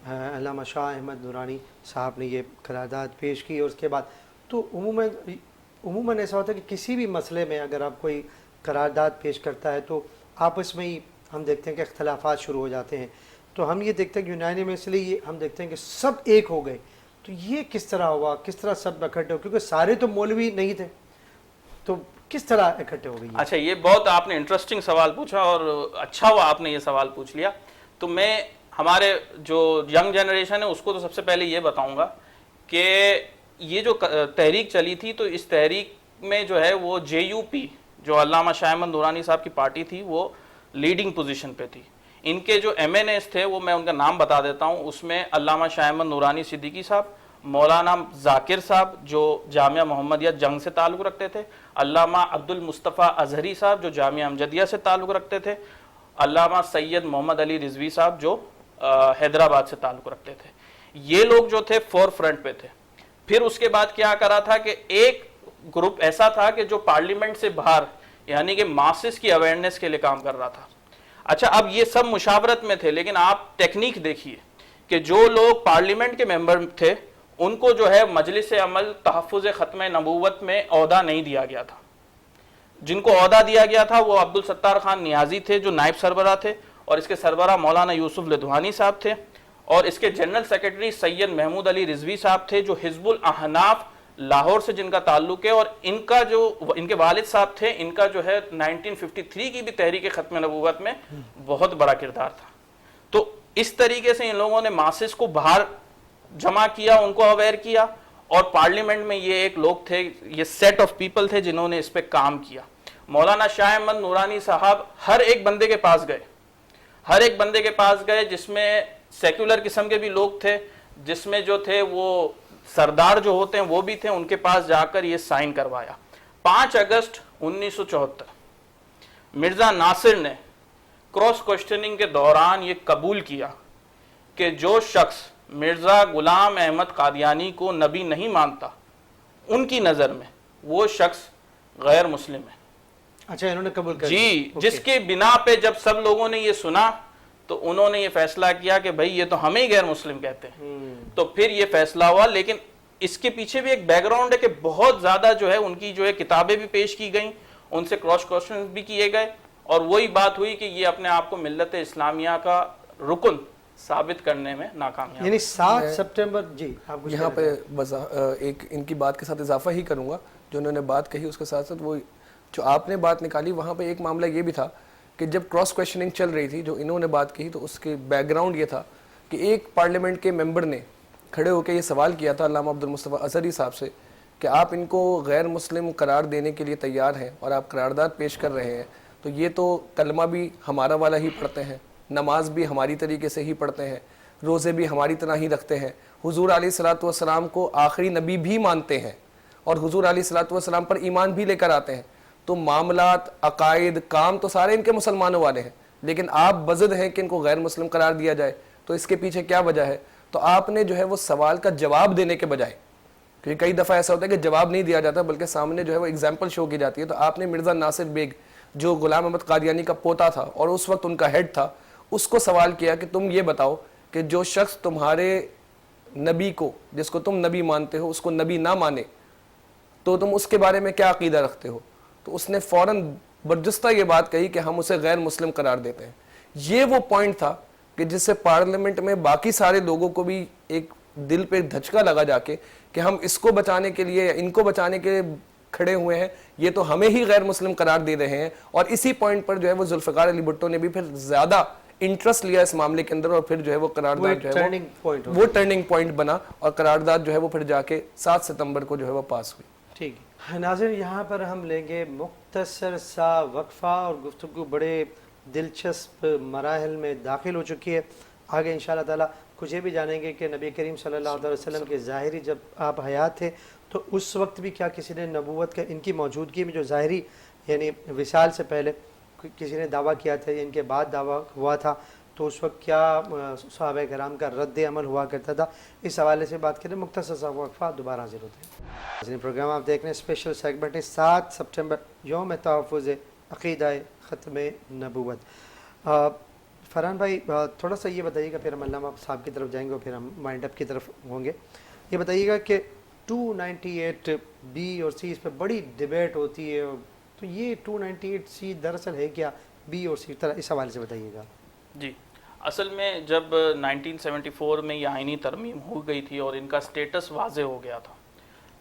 علامہ شاہ احمد نورانی صاحب نے یہ قرارداد پیش کی, اور اس کے بعد تو عموماً ایسا ہوتا ہے کہ کسی بھی مسئلے میں اگر آپ کوئی قرارداد پیش کرتا ہے تو آپس میں ہی ہم دیکھتے ہیں کہ اختلافات شروع ہو جاتے ہیں. تو ہم یہ دیکھتے ہیں کہ یونانیمسلی یہ ہم دیکھتے ہیں کہ سب ایک ہو گئے. تو یہ کس طرح ہوا, کس طرح سب اکٹھے ہو, کیونکہ سارے تو مولوی نہیں تھے, تو کس طرح اکٹھے ہو گئی؟ اچھا یہ بہت آپ نے انٹرسٹنگ سوال پوچھا, اور اچھا ہوا آپ نے یہ سوال پوچھ لیا. تو میں ہمارے جو ینگ جنریشن ہے اس کو تو سب سے پہلے یہ بتاؤں گا کہ یہ جو تحریک چلی تھی, تو اس تحریک میں جو ہے وہ JUP جو علامہ شاہ احمد نورانی صاحب کی پارٹی تھی وہ لیڈنگ پوزیشن پہ تھی. ان کے جو MNAs تھے وہ میں ان کا نام بتا دیتا ہوں, اس میں علامہ شاہ احمد نورانی صدیقی صاحب, مولانا ذاکر صاحب جو جامعہ محمدیہ جنگ سے تعلق رکھتے تھے, علامہ عبد المصطفیٰ اظہری صاحب جو جامعہ امجدیہ سے تعلق رکھتے تھے, علامہ سید محمد علی رضوی صاحب جو حیدرآباد سے تعلق رکھتے تھے. یہ لوگ جو تھے فور فرنٹ پہ تھے. پھر اس کے بعد کیا کرا تھا کہ ایک گروپ ایسا تھا کہ جو پارلیمنٹ سے باہر یعنی کہ ماسز کی اویئرنیس کے لیے کام کر رہا تھا. اچھا اب یہ سب مشاورت میں تھے, لیکن آپ ٹیکنیک دیکھیے کہ جو لوگ پارلیمنٹ کے ممبر تھے ان کو جو ہے مجلس عمل تحفظ ختم نبوت میں عہدہ نہیں دیا گیا تھا. جن کو عہدہ دیا گیا تھا وہ عبدالستار خان نیازی تھے جو نائب سربراہ تھے, اور اس کے سربراہ مولانا یوسف لدھوانی صاحب تھے, اور اس کے جنرل سیکرٹری سید محمود علی رضوی صاحب تھے جو حزب الاحناف لاہور سے جن کا تعلق ہے, اور ان کا جو ان کے والد صاحب تھے ان کا جو ہے 1953 کی بھی تحریک ختم نبوت میں بہت بڑا کردار تھا. تو اس طریقے سے ان لوگوں نے ماسز کو باہر جمع کیا, ان کو اویئر کیا, اور پارلیمنٹ میں یہ ایک لوگ تھے, یہ سیٹ آف پیپل تھے جنہوں نے اس پہ کام کیا. مولانا شاہ احمد نورانی صاحب ہر ایک بندے کے پاس گئے, ہر ایک بندے کے پاس گئے جس میں سیکولر قسم کے بھی لوگ تھے, جس میں جو تھے وہ سردار جو ہوتے ہیں وہ بھی تھے, ان کے پاس جا کر یہ سائن کروایا. 5 اگست 1974 مرزا ناصر نے کراس کوشچننگ کے دوران یہ قبول کیا کہ جو شخص مرزا غلام احمد قادیانی کو نبی نہیں مانتا ان کی نظر میں وہ شخص غیر مسلم ہے. اچھا انہوں نے قبول کر جی, جس کے بنا پہ جب سب لوگوں نے یہ سنا تو انہوں نے یہ فیصلہ کیا کہ بھئی یہ تو ہمیں ہی غیر مسلم کہتے ہیں. تو پھر یہ فیصلہ ہوا, لیکن اس کے پیچھے بھی ایک بیک گراؤنڈ ہے کہ بہت زیادہ جو ہے ان کی جو ہے کتابیں بھی پیش کی گئیں, ان سے کراس کوشچن بھی کیے گئے, اور وہی بات ہوئی کہ یہ اپنے آپ کو ملت اسلامیہ کا رکن ثابت کرنے میں ناکامیاب. یعنی 7 سپٹمبر. جی آپ یہاں پہ ایک ان کی بات کے ساتھ اضافہ ہی کروں گا, جو انہوں نے بات کہی اس کے ساتھ ساتھ وہ جو آپ نے بات نکالی, وہاں پہ ایک معاملہ یہ بھی تھا کہ جب کراس کویشچننگ چل رہی تھی جو انہوں نے بات کہی تو اس کے بیک گراؤنڈ یہ تھا کہ ایک پارلیمنٹ کے ممبر نے کھڑے ہو کے یہ سوال کیا تھا علامہ عبد المصطفیٰ اظہری صاحب سے کہ آپ ان کو غیر مسلم قرار دینے کے لیے تیار ہیں اور آپ قرارداد پیش کر رہے ہیں, تو یہ تو کلمہ بھی ہمارا والا ہی پڑھتے ہیں, نماز بھی ہماری طریقے سے ہی پڑھتے ہیں, روزے بھی ہماری طرح ہی رکھتے ہیں, حضور علیہ الصلوۃ والسلام کو آخری نبی بھی مانتے ہیں اور حضور علیہ الصلوۃ والسلام پر ایمان بھی لے کر آتے ہیں, تو معاملات عقائد کام تو سارے ان کے مسلمانوں والے ہیں, لیکن آپ بضد ہیں کہ ان کو غیر مسلم قرار دیا جائے, تو اس کے پیچھے کیا وجہ ہے؟ تو آپ نے جو ہے وہ سوال کا جواب دینے کے بجائے, کیونکہ کئی دفعہ ایسا ہوتا ہے کہ جواب نہیں دیا جاتا بلکہ سامنے جو ہے وہ ایگزامپل شو کی جاتی ہے, تو آپ نے مرزا ناصر بیگ جو غلام احمد قادیانی کا پوتا تھا اور اس وقت ان کا ہیڈ تھا, اس کو سوال کیا کہ تم یہ بتاؤ کہ جو شخص تمہارے نبی کو, جس کو تم نبی مانتے ہو, اس کو نبی نہ مانے تو تم اس کے بارے میں کیا عقیدہ رکھتے ہو؟ تو اس نے فوراً برجستہ یہ بات کہی کہ ہم اسے غیر مسلم قرار دیتے ہیں. یہ وہ پوائنٹ تھا کہ جس سے پارلیمنٹ میں باقی سارے لوگوں کو بھی ایک دل پہ دھچکا لگا جا کے کہ ہم اس کو بچانے کے لیے یا ان کو بچانے کے لیے کھڑے ہوئے ہیں, یہ تو ہمیں ہی غیر مسلم قرار دے رہے ہیں. اور اسی پوائنٹ پر جو ہے وہ ذوالفقار علی بھٹو نے بھی پھر زیادہ انٹرسٹ لیا اس معاملے کے اندر, اور پھر جو ہے وہ قرارداد جو ہے وہ ٹرننگ پوائنٹ بنا, اور قرارداد جو ہے وہ پھر جا کے 7 ستمبر کو جو ہے وہ پاس ہوئی. ٹھیک ہے ناظرین, یہاں پر ہم لیں گے مختصر سا وقفہ, اور گفتگو بڑے دلچسپ مراحل میں داخل ہو چکی ہے. آگے انشاءاللہ تعالی کچھ یہ بھی جانیں گے کہ نبی کریم صلی اللہ علیہ وسلم کے ظاہری جب آپ حیات تھے تو اس وقت بھی کیا کسی نے نبوت کا ان کی موجودگی میں جو ظاہری یعنی وصال سے پہلے کسی نے دعویٰ کیا تھا یا ان کے بعد دعویٰ ہوا تھا، تو اس وقت کیا صحابہ کرام کا رد عمل ہوا کرتا تھا؟ اس حوالے سے بات کریں، مختصر سا وقفہ، دوبارہ حاضر ہوتے ہیں۔ پروگرام آپ دیکھ رہے ہیں اسپیشل سیگمنٹ ہے 7 سپٹمبر یوم تحفظ عقیدہ ختم نبوت۔ فرحان بھائی تھوڑا سا یہ بتائیے گا، پھر ہم علامہ صاحب کی طرف جائیں گے اور پھر ہم مائنڈ اپ کی طرف ہوں گے۔ یہ بتائیے گا کہ 298 بی اور سی، اس پہ بڑی ڈیبیٹ ہوتی ہے، تو یہ 298 سی دراصل ہے کیا، بی اور سی، اس حوالے سے بتائیے گا۔ جی، اصل میں جب 1974 میں یہ آئینی ترمیم ہو گئی تھی اور ان کا سٹیٹس واضح ہو گیا تھا،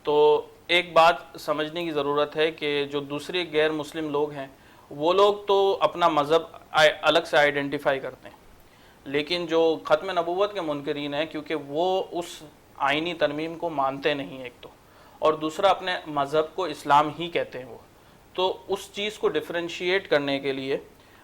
تو ایک بات سمجھنے کی ضرورت ہے کہ جو دوسرے غیر مسلم لوگ ہیں وہ لوگ تو اپنا مذہب الگ سے آئیڈینٹیفائی کرتے ہیں، لیکن جو ختم نبوت کے منکرین ہیں، کیونکہ وہ اس آئینی ترمیم کو مانتے نہیں ایک تو، اور دوسرا اپنے مذہب کو اسلام ہی کہتے ہیں وہ، تو اس چیز کو ڈفرینشیٹ کرنے کے لیے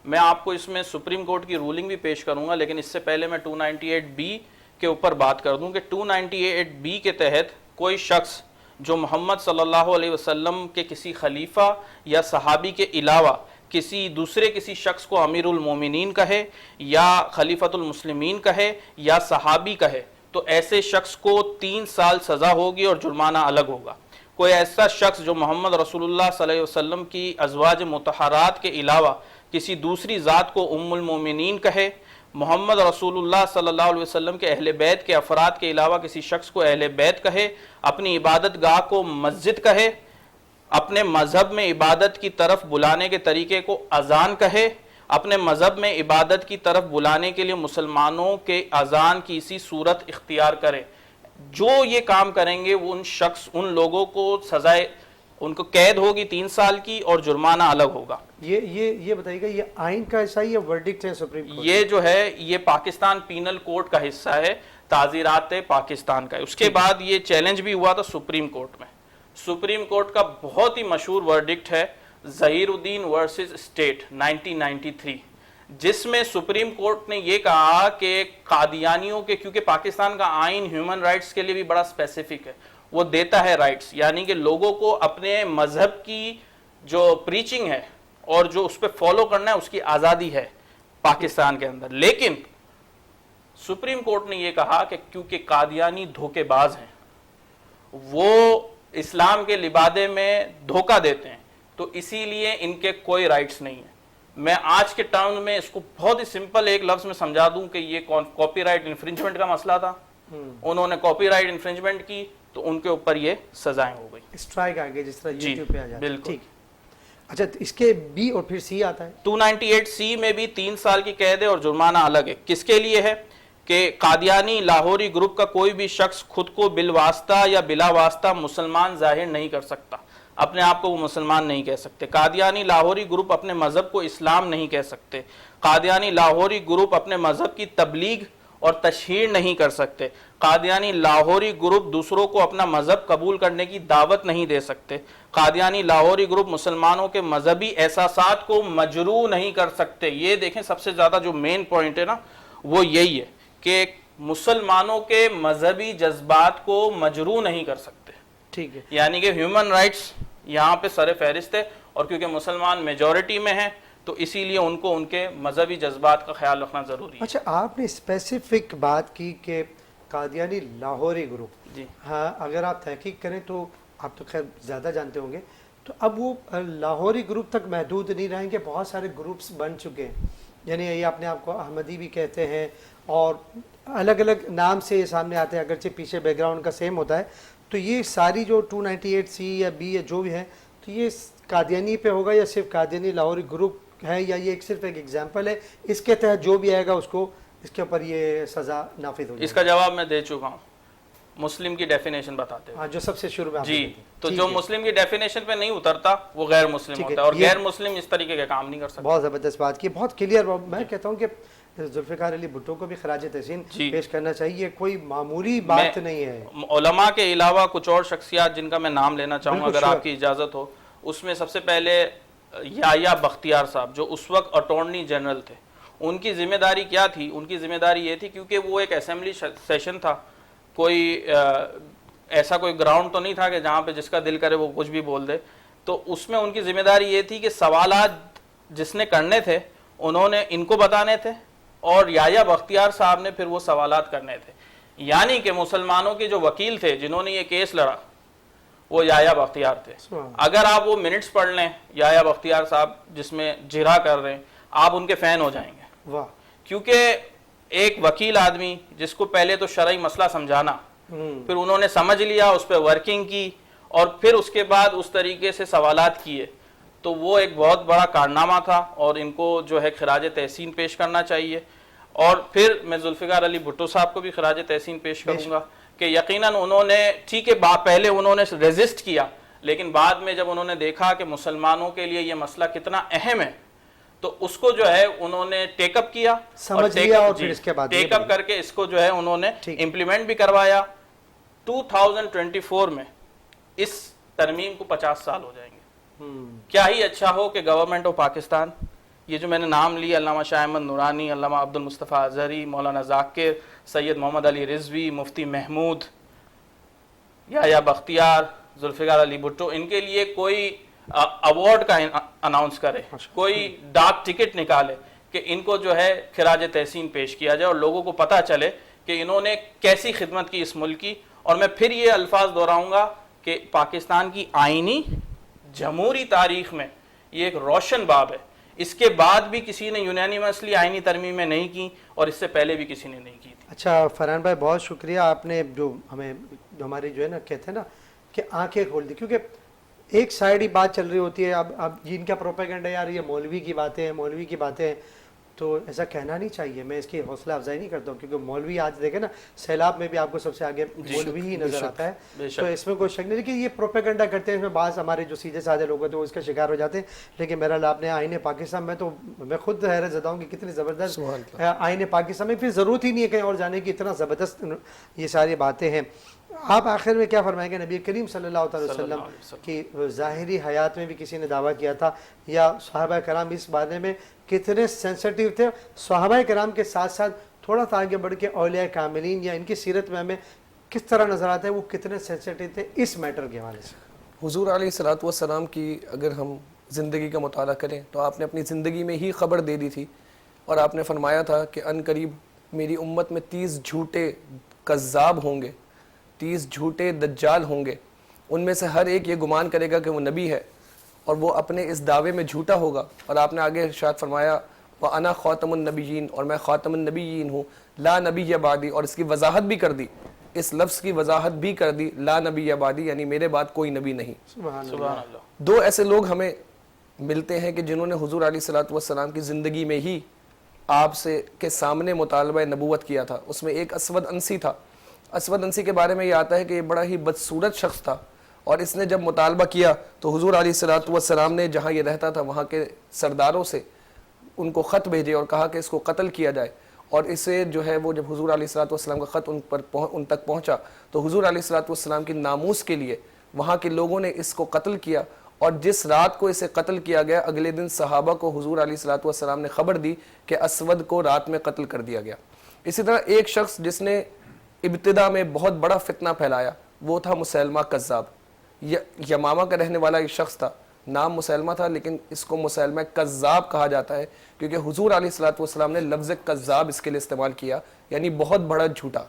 میں آپ کو اس میں سپریم کورٹ کی رولنگ بھی پیش کروں گا، لیکن اس سے پہلے میں 298 بی کے اوپر بات کر دوں کہ 298 بی کے تحت کوئی شخص جو محمد صلی اللہ علیہ وسلم کے کسی خلیفہ یا صحابی کے علاوہ کسی شخص کو امیر المومنین کہے یا خلیفۃ المسلمین کہے یا صحابی کہے، تو ایسے شخص کو 3 سال سزا ہوگی اور جرمانہ الگ ہوگا۔ کوئی ایسا شخص جو محمد رسول اللہ صلی اللہ علیہ وسلم کی ازواج مطہرات کے علاوہ کسی دوسری ذات کو ام المومنین کہے، محمد رسول اللہ صلی اللہ علیہ وسلم کے اہل بیت کے افراد کے علاوہ کسی شخص کو اہل بیت کہے، اپنی عبادت گاہ کو مسجد کہے، اپنے مذہب میں عبادت کی طرف بلانے کے طریقے کو اذان کہے، اپنے مذہب میں عبادت کی طرف بلانے کے لیے مسلمانوں کے اذان کی اسی صورت اختیار کرے، جو یہ کام کریں گے وہ ان لوگوں کو سزائے، ان کو قید ہوگی 3 سال کی اور جرمانہ الگ ہوگا۔ یہ بتائیے گا، یہ آئین کا حصہ ہے یا ورڈکٹ ہے سپریم کورٹ؟ یہ جو ہے یہ پاکستان پینل کوڈ کا حصہ ہے، تعزیرات پاکستان کا۔ اس کے بعد یہ چیلنج بھی ہوا تھا سپریم کورٹ میں۔ سپریم کورٹ کا بہت ہی مشہور ورڈکٹ ہے ظہیر الدین ورسز اسٹیٹ 1993، جس میں سپریم کورٹ نے یہ کہا کہ قادیانیوں کے، کیونکہ پاکستان کا آئین ہیومن رائٹس کے لیے بھی بڑا اسپیسیفک ہے، وہ دیتا ہے رائٹس، یعنی کہ لوگوں کو اپنے مذہب کی جو پریچنگ ہے اور جو اس پہ فالو کرنا ہے اس کی آزادی ہے پاکستان کے اندر، لیکن سپریم کورٹ نے یہ کہا کہ کیونکہ قادیانی دھوکے باز ہیں، وہ اسلام کے لبادے میں دھوکہ دیتے ہیں، تو اسی لیے ان کے کوئی رائٹس نہیں ہیں۔ میں آج کے ٹرم میں اس کو بہت ہی سمپل ایک لفظ میں سمجھا دوں کہ یہ کاپی رائٹ انفرنجمنٹ کا مسئلہ تھا، انہوں نے کاپی رائٹ انفرنجمنٹ کی تو ان کے اوپر یہ سزائیں ہو گئی، اسٹرائک آ گئی، جس طرح یوٹیوب پہ آ جاتا ہے۔ بالکل۔ ٹھیک، اچھا اس کے بی اور پھر سی آتا ہے؟ 298 سی میں بھی 3 سال کی قید ہے اور جرمانہ الگ ہے۔ کس کے لیے ہے؟ کہ قادیانی لاہوری گروپ کا کوئی بھی شخص خود کو بالواسطہ یا بلا واسطہ مسلمان ظاہر نہیں کر سکتا، اپنے آپ کو وہ مسلمان نہیں کہہ سکتے۔ قادیانی لاہوری گروپ اپنے مذہب کو اسلام نہیں کہہ سکتے۔ قادیانی لاہوری گروپ اپنے مذہب کی تبلیغ اور تشہیر نہیں کر سکتے۔ قادیانی لاہوری گروپ دوسروں کو اپنا مذہب قبول کرنے کی دعوت نہیں دے سکتے۔ قادیانی لاہوری گروپ مسلمانوں کے مذہبی احساسات کو مجروح نہیں کر سکتے۔ یہ دیکھیں سب سے زیادہ جو مین پوائنٹ ہے نا وہ یہی ہے کہ مسلمانوں کے مذہبی جذبات کو مجروح نہیں کر سکتے، ٹھیک ہے، یعنی کہ ہیومن رائٹس یہاں پہ سر فہرست ہے، اور کیونکہ مسلمان میجورٹی میں ہیں تو اسی لیے ان کو ان کے مذہبی جذبات کا خیال رکھنا ضروری ہے۔ اچھا آپ نے اسپیسیفک بات کی کہ قادیانی لاہوری گروپ، جی ہاں اگر آپ تحقیق کریں تو آپ تو خیر زیادہ جانتے ہوں گے، تو اب وہ لاہوری گروپ تک محدود نہیں رہیں گے، بہت سارے گروپس بن چکے ہیں، یعنی یہ اپنے آپ کو احمدی بھی کہتے ہیں اور الگ الگ نام سے یہ سامنے آتے ہیں، اگرچہ پیچھے بیک گراؤنڈ کا سیم ہوتا ہے۔ تو یہ ساری جو 298 سی یا بی یا جو بھی ہے، تو یہ قادیانی پہ ہوگا یا صرف قادیانی لاہوری گروپ ہے، یا یہ صرف ایک ایگزامپل ہے، اس کے تحت جو بھی آئے گا اس کو اس کے اوپر یہ سزا نافذ ہو جائے گی؟ اس کا جواب میں دے چکا ہوں، مسلم کی ڈیفینیشن بتاتے ہیں۔ ہاں جو سب سے شروع میں آپ جی، نے کی۔ تو ٹھیک جو ہے، مسلم کی ڈیفینیشن پہ نہیں اترتا وہ غیر مسلم ٹھیک ہے، ہوتا ہے، اور یہ غیر مسلم اس طریقے کے کام نہیں کر سکتا۔ بہت زبردست بات کی، بہت کلیئر۔ میں کہتا ہوں کہ ذوالفقار علی بھٹو کو بھی خراج تحسین جی پیش کرنا چاہیے، کوئی معمولی بات نہیں ہے۔ علماء کے علاوہ کچھ اور شخصیات جن کا میں نام لینا چاہوں گا بالکل، اگر sure۔ آپ کی اجازت ہو، اس میں سب سے پہلے یحییٰ بختیار صاحب جو اس وقت اٹارنی جنرل تھے، ان کی ذمہ داری کیا تھی؟ ان کی ذمہ داری یہ تھی، کیونکہ وہ ایک اسمبلی سیشن تھا، کوئی ایسا کوئی گراؤنڈ تو نہیں تھا کہ جہاں پہ جس کا دل کرے وہ کچھ بھی بول دے. تو اس میں ان کی ذمہ داری یہ تھی کہ سوالات جس نے کرنے تھے انہوں نے ان کو بتانے تھے اور یحییٰ بختیار صاحب نے پھر وہ سوالات کرنے تھے. یعنی کہ مسلمانوں کے جو وکیل تھے جنہوں نے یہ کیس لڑا وہ یحییٰ بختیار تھے. اگر آپ وہ منٹس پڑھ لیں یحییٰ بختیار صاحب جس میں جرا کر رہے ہیں آپ ان کے فین ہو جائیں گے. واہ. کیونکہ ایک وکیل آدمی جس کو پہلے تو شرعی مسئلہ سمجھانا, پھر انہوں نے سمجھ لیا, اس پہ ورکنگ کی اور پھر اس کے بعد اس طریقے سے سوالات کیے, تو وہ ایک بہت بڑا کارنامہ تھا اور ان کو جو ہے خراج تحسین پیش کرنا چاہیے. اور پھر میں ذوالفقار علی بھٹو صاحب کو بھی خراج تحسین پیش کروں گا کہ یقیناً انہوں نے ٹھیک ہے پہلے انہوں نے ریزسٹ کیا, لیکن بعد میں جب انہوں نے دیکھا کہ مسلمانوں کے لیے یہ مسئلہ کتنا اہم ہے تو اس کو جو ہے انہوں نے ٹیک اپ کیا, سمجھ لیا اور پھر اس کے بعد ٹیک اپ کر کے اس کو جو ہے انہوں نے امپلیمنٹ بھی کروایا. 2024 میں اس ترمیم کو 50 سال ہو جائیں گے. کیا ہی اچھا ہو کہ گورنمنٹ آف پاکستان یہ جو میں نے نام لی, علامہ شاہ احمد نورانی, علامہ عبد المصطفیٰ اظہری, مولانا ذاکر, سید محمد علی رضوی, مفتی محمود, یحییٰ بختیار, ذوالفقار علی بھٹو, ان کے لیے کوئی ایوارڈ کا اناؤنس کرے, کوئی ڈاک ٹکٹ نکالے کہ ان کو جو ہے خراج تحسین پیش کیا جائے اور لوگوں کو پتہ چلے کہ انہوں نے کیسی خدمت کی اس ملک کی. اور میں پھر یہ الفاظ دہراؤں گا کہ پاکستان کی آئینی جمہوری تاریخ میں یہ ایک روشن باب ہے. اس کے بعد بھی کسی نے یونانیمسلی آئینی ترمیمیں نہیں کی اور اس سے پہلے بھی کسی نے نہیں کی تھی. اچھا فرحان بھائی بہت شکریہ, آپ نے جو ہمیں جو ہماری جو ہے نا کہتے ہیں نا کہ آنکھیں کھول دی, کیونکہ ایک سائڈ ہی بات چل رہی ہوتی ہے. اب ان کا پروپیگنڈا یار یہ مولوی کی باتیں ہیں, مولوی کی باتیں ہیں, تو ایسا کہنا نہیں چاہیے. میں اس کی حوصلہ افزائی نہیں کرتا ہوں کیونکہ مولوی آج دیکھیں نا سیلاب میں بھی آپ کو سب سے آگے مولوی ہی نظر آتا ہے, تو اس میں کوئی شک نہیں. لیکن یہ پروپیگنڈا کرتے ہیں, اس میں بعض ہمارے جو سیدھے سادھے لوگ ہوتے ہیں وہ اس کا شکار ہو جاتے ہیں. لیکن بہرحال آپ نے آئین پاکستان میں تو میں خود حیرت زدہ ہوں کہ کتنی زبردست آئین پاکستان میں, پھر ضرورت ہی نہیں ہے کہیں اور جانے کی, اتنا زبردست یہ ساری باتیں ہیں. آپ آخر میں کیا فرمائیں گے؟ نبی کریم صلی اللہ علیہ وسلم کی ظاہری حیات میں بھی کسی نے دعویٰ کیا تھا, یا صحابہ کرام اس بارے میں کتنے سینسٹیو تھے؟ صحابہ کرام کے ساتھ ساتھ تھوڑا سا آگے بڑھ کے اولیاء کاملین یا ان کی سیرت میں ہمیں کس طرح نظر آتا ہے وہ کتنے سینسٹیو تھے اس میٹر کے حوالے سے. حضور علیہ الصلوۃ والسلام کی اگر ہم زندگی کا مطالعہ کریں تو آپ نے اپنی زندگی میں ہی خبر دے دی تھی, اور آپ نے فرمایا تھا کہ ان قریب میری امت میں 30 جھوٹے کذاب ہوں گے, 30 جھوٹے دجال ہوں گے, ان میں سے ہر ایک یہ گمان کرے گا کہ وہ نبی ہے اور وہ اپنے اس دعوے میں جھوٹا ہوگا. اور آپ نے آگے ارشاد فرمایا وَأَنَا خَاتَمُ النَّبِيِّينَ, اور میں خاتم النبیین ہوں, لا نبی بعدی, اور اس کی وضاحت بھی کر دی, اس لفظ کی وضاحت بھی کر دی, لا نبی بعدی یعنی میرے بعد کوئی نبی نہیں. سبحان اللہ. دو ایسے لوگ ہمیں ملتے ہیں کہ جنہوں نے حضور علیہ الصلوۃ والسلام کی زندگی میں ہی آپ سے کے سامنے مطالبہ نبوت کیا تھا. اس میں ایک اسود انسی تھا. اسود انسی کے بارے میں یہ آتا ہے کہ یہ بڑا ہی بدصورت شخص تھا, اور اس نے جب مطالبہ کیا تو حضور علیہ الصلوۃ والسلام نے جہاں یہ رہتا تھا وہاں کے سرداروں سے ان کو خط بھیجے اور کہا کہ اس کو قتل کیا جائے. اور اسے جو ہے وہ جب حضور علیہ الصلوۃ والسلام کا خط ان تک پہنچا تو حضور علیہ الصلوۃ والسلام کی ناموس کے لیے وہاں کے لوگوں نے اس کو قتل کیا. اور جس رات کو اسے قتل کیا گیا اگلے دن صحابہ کو حضور علیہ الصلوۃ والسلام نے خبر دی کہ اسود کو رات میں قتل کر دیا گیا. اسی طرح ایک شخص جس نے ابتدا میں بہت بڑا فتنہ پھیلایا وہ تھا مسیلمہ کذاب. یمامہ کا رہنے والا ایک شخص تھا, نام مسیلمہ تھا لیکن اس کو مسیلمہ کذاب کہا جاتا ہے کیونکہ حضور علیہ الصلوۃ والسلام نے لفظ کذاب اس کے لیے استعمال کیا, یعنی بہت بڑا جھوٹا.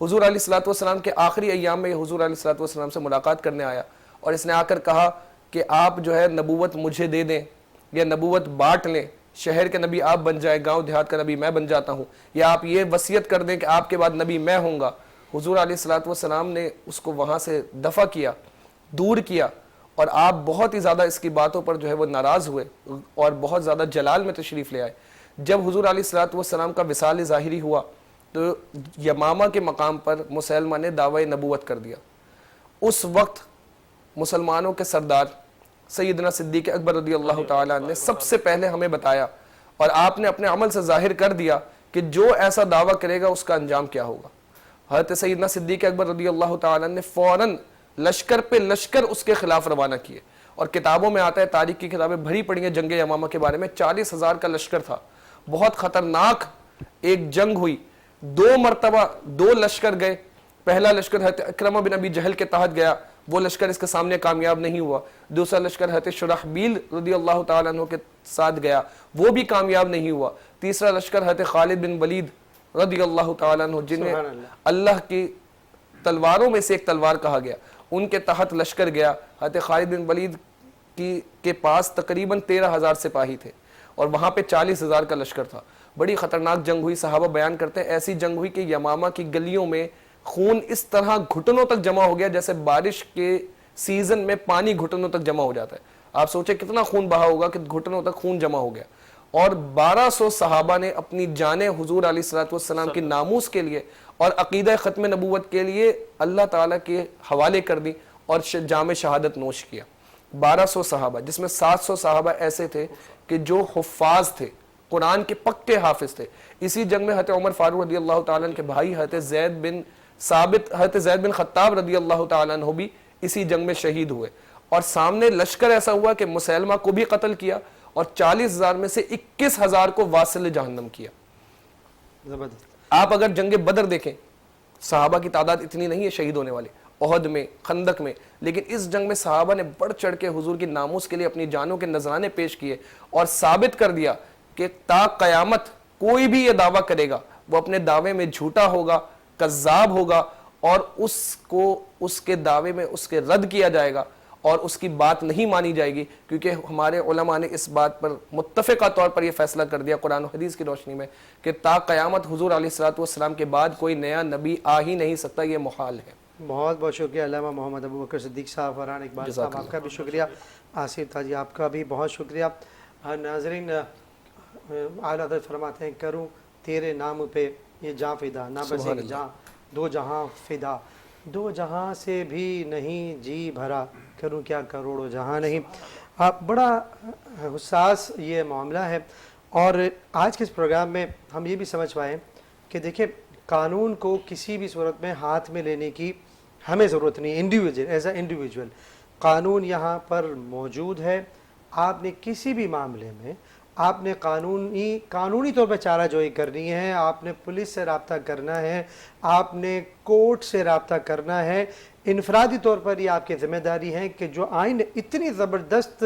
حضور علیہ الصلوۃ والسلام کے آخری ایام میں حضور علیہ الصلوۃ والسلام سے ملاقات کرنے آیا اور اس نے آ کر کہا کہ آپ جو ہے نبوت مجھے دے دیں یا نبوت بانٹ لیں, شہر کے نبی آپ بن جائیں, گاؤں دیہات کا نبی میں بن جاتا ہوں, یا آپ یہ وصیت کر دیں کہ آپ کے بعد نبی میں ہوں گا. حضور علیہ الصلوۃ والسلام نے اس کو وہاں سے دفع کیا, دور کیا, اور آپ بہت ہی زیادہ اس کی باتوں پر جو ہے وہ ناراض ہوئے اور بہت زیادہ جلال میں تشریف لے آئے. جب حضور علیہ الصلوۃ والسلام کا وصال ظاہری ہوا تو یمامہ کے مقام پر مسیلمہ نے دعوی نبوت کر دیا. اس وقت مسلمانوں کے سردار سیدنا صدیق اکبر رضی اللہ تعالیٰ نے سب سے پہلے ہمیں بتایا, اور آپ نے اپنے عمل سے ظاہر کر دیا کہ جو ایسا دعویٰ کرے گا اس کا انجام کیا ہوگا. حضرت سیدنا صدیق اکبر رضی اللہ تعالیٰ نے فوراً لشکر پہ لشکر اس کے خلاف روانہ کیے, اور کتابوں میں آتا ہے, تاریخ کی کتابیں بھری پڑی ہیں جنگ یمامہ کے بارے میں, 40,000 کا لشکر تھا. بہت خطرناک ایک جنگ ہوئی, 2 مرتبہ 2 لشکر گئے, پہلا لشکر حضرت اکرمہ بن ابی جہل کے تحت گیا، وہ لشکر اس کے سامنے کامیاب نہیں ہوا۔ دوسرا لشکر حضرت شرحبیل رضی اللہ تعالیٰ عنہ کے ساتھ گیا، وہ بھی کامیاب نہیں ہوا۔ تیسرا لشکر حضرت خالد بن ولید رضی اللہ تعالیٰ عنہ، جنہیں اللہ کی تلواروں میں سے ایک تلوار کہا گیا، ان کے تحت لشکر گیا۔ حضرت خالد بن ولید کے پاس تقریباً 13,000 سپاہی تھے اور وہاں پہ 40,000 کا لشکر تھا۔ بڑی خطرناک جنگ ہوئی، صحابہ بیان کرتے ہیں ایسی جنگ ہوئی کہ یمامہ کی گلیوں میں خون اس طرح گھٹنوں تک جمع ہو گیا جیسے بارش کے سیزن میں پانی گھٹنوں تک جمع ہو جاتا ہے۔ آپ سوچیں کتنا خون بہا ہوگا کہ گھٹنوں تک خون جمع ہو گیا، اور 1200 صحابہ نے اپنی جانیں حضور علیہ الصلوۃ والسلام کی ناموس کے لیے اور عقیدہ ختم نبوت کے لیے اللہ تعالیٰ کے حوالے کر دی اور جام شہادت نوش کیا۔ 1200 صحابہ، جس میں 700 صحابہ ایسے تھے کہ جو حفاظ تھے، قرآن کے پکے حافظ تھے۔ اسی جنگ میں حضرت عمر فاروق رضی اللہ تعالیٰ عنہ کے بھائی حضرت زید بن خطاب رضی اللہ تعالیٰ عنہ بھی اسی جنگ میں شہید ہوئے، اور سامنے لشکر ایسا ہوا کہ مسلمہ کو بھی قتل کیا اور 40,000 میں سے 21,000 کو واصل جہنم کیا۔ زبردست۔ آپ اگر جنگ بدر دیکھیں، صحابہ کی تعداد اتنی نہیں ہے شہید ہونے والے، احد میں، خندق میں، لیکن اس جنگ میں صحابہ نے بڑھ چڑھ کے حضور کی ناموس کے لیے اپنی جانوں کے نذرانے پیش کیے اور ثابت کر دیا کہ تا قیامت کوئی بھی یہ دعویٰ کرے گا وہ اپنے دعوے میں جھوٹا ہوگا، کذاب ہوگا، اور اس کو اس کے دعوے میں اس کے رد کیا جائے گا اور اس کی بات نہیں مانی جائے گی، کیونکہ ہمارے علماء نے اس بات پر متفقہ طور پر یہ فیصلہ کر دیا قرآن و حدیث کی روشنی میں کہ تا قیامت حضور علیہ الصلوۃ والسلام کے بعد کوئی نیا نبی آ ہی نہیں سکتا، یہ محال ہے۔ بہت بہت شکریہ علامہ محمد ابو بکر صدیق صاحب، فرحان اقبال صاحب، آپ کا بھی شکریہ، آصف تاجی آپ کا بھی بہت شکریہ۔ ناظرین، اعلیٰ حضرت فرماتے ہیں کروں تیرے نام پہ یہ جاں فدا، نہ بس ایک جاں دو جہاں فدا، دو جہاں سے بھی نہیں جی بھرا، کروں کیا کروڑوں جہاں نہیں۔ بڑا حساس یہ معاملہ ہے، اور آج کے اس پروگرام میں ہم یہ بھی سمجھ پائیں کہ دیکھیں قانون کو کسی بھی صورت میں ہاتھ میں لینے کی ہمیں ضرورت نہیں، انڈیویجول ایز اے انڈیویجول قانون یہاں پر موجود ہے۔ آپ نے کسی بھی معاملے میں آپ نے قانونی طور پہ چارہ جوئی کرنی ہے، آپ نے پولیس سے رابطہ کرنا ہے، آپ نے کورٹ سے رابطہ کرنا ہے، انفرادی طور پر یہ آپ کی ذمہ داری ہے کہ جو آئین اتنی زبردست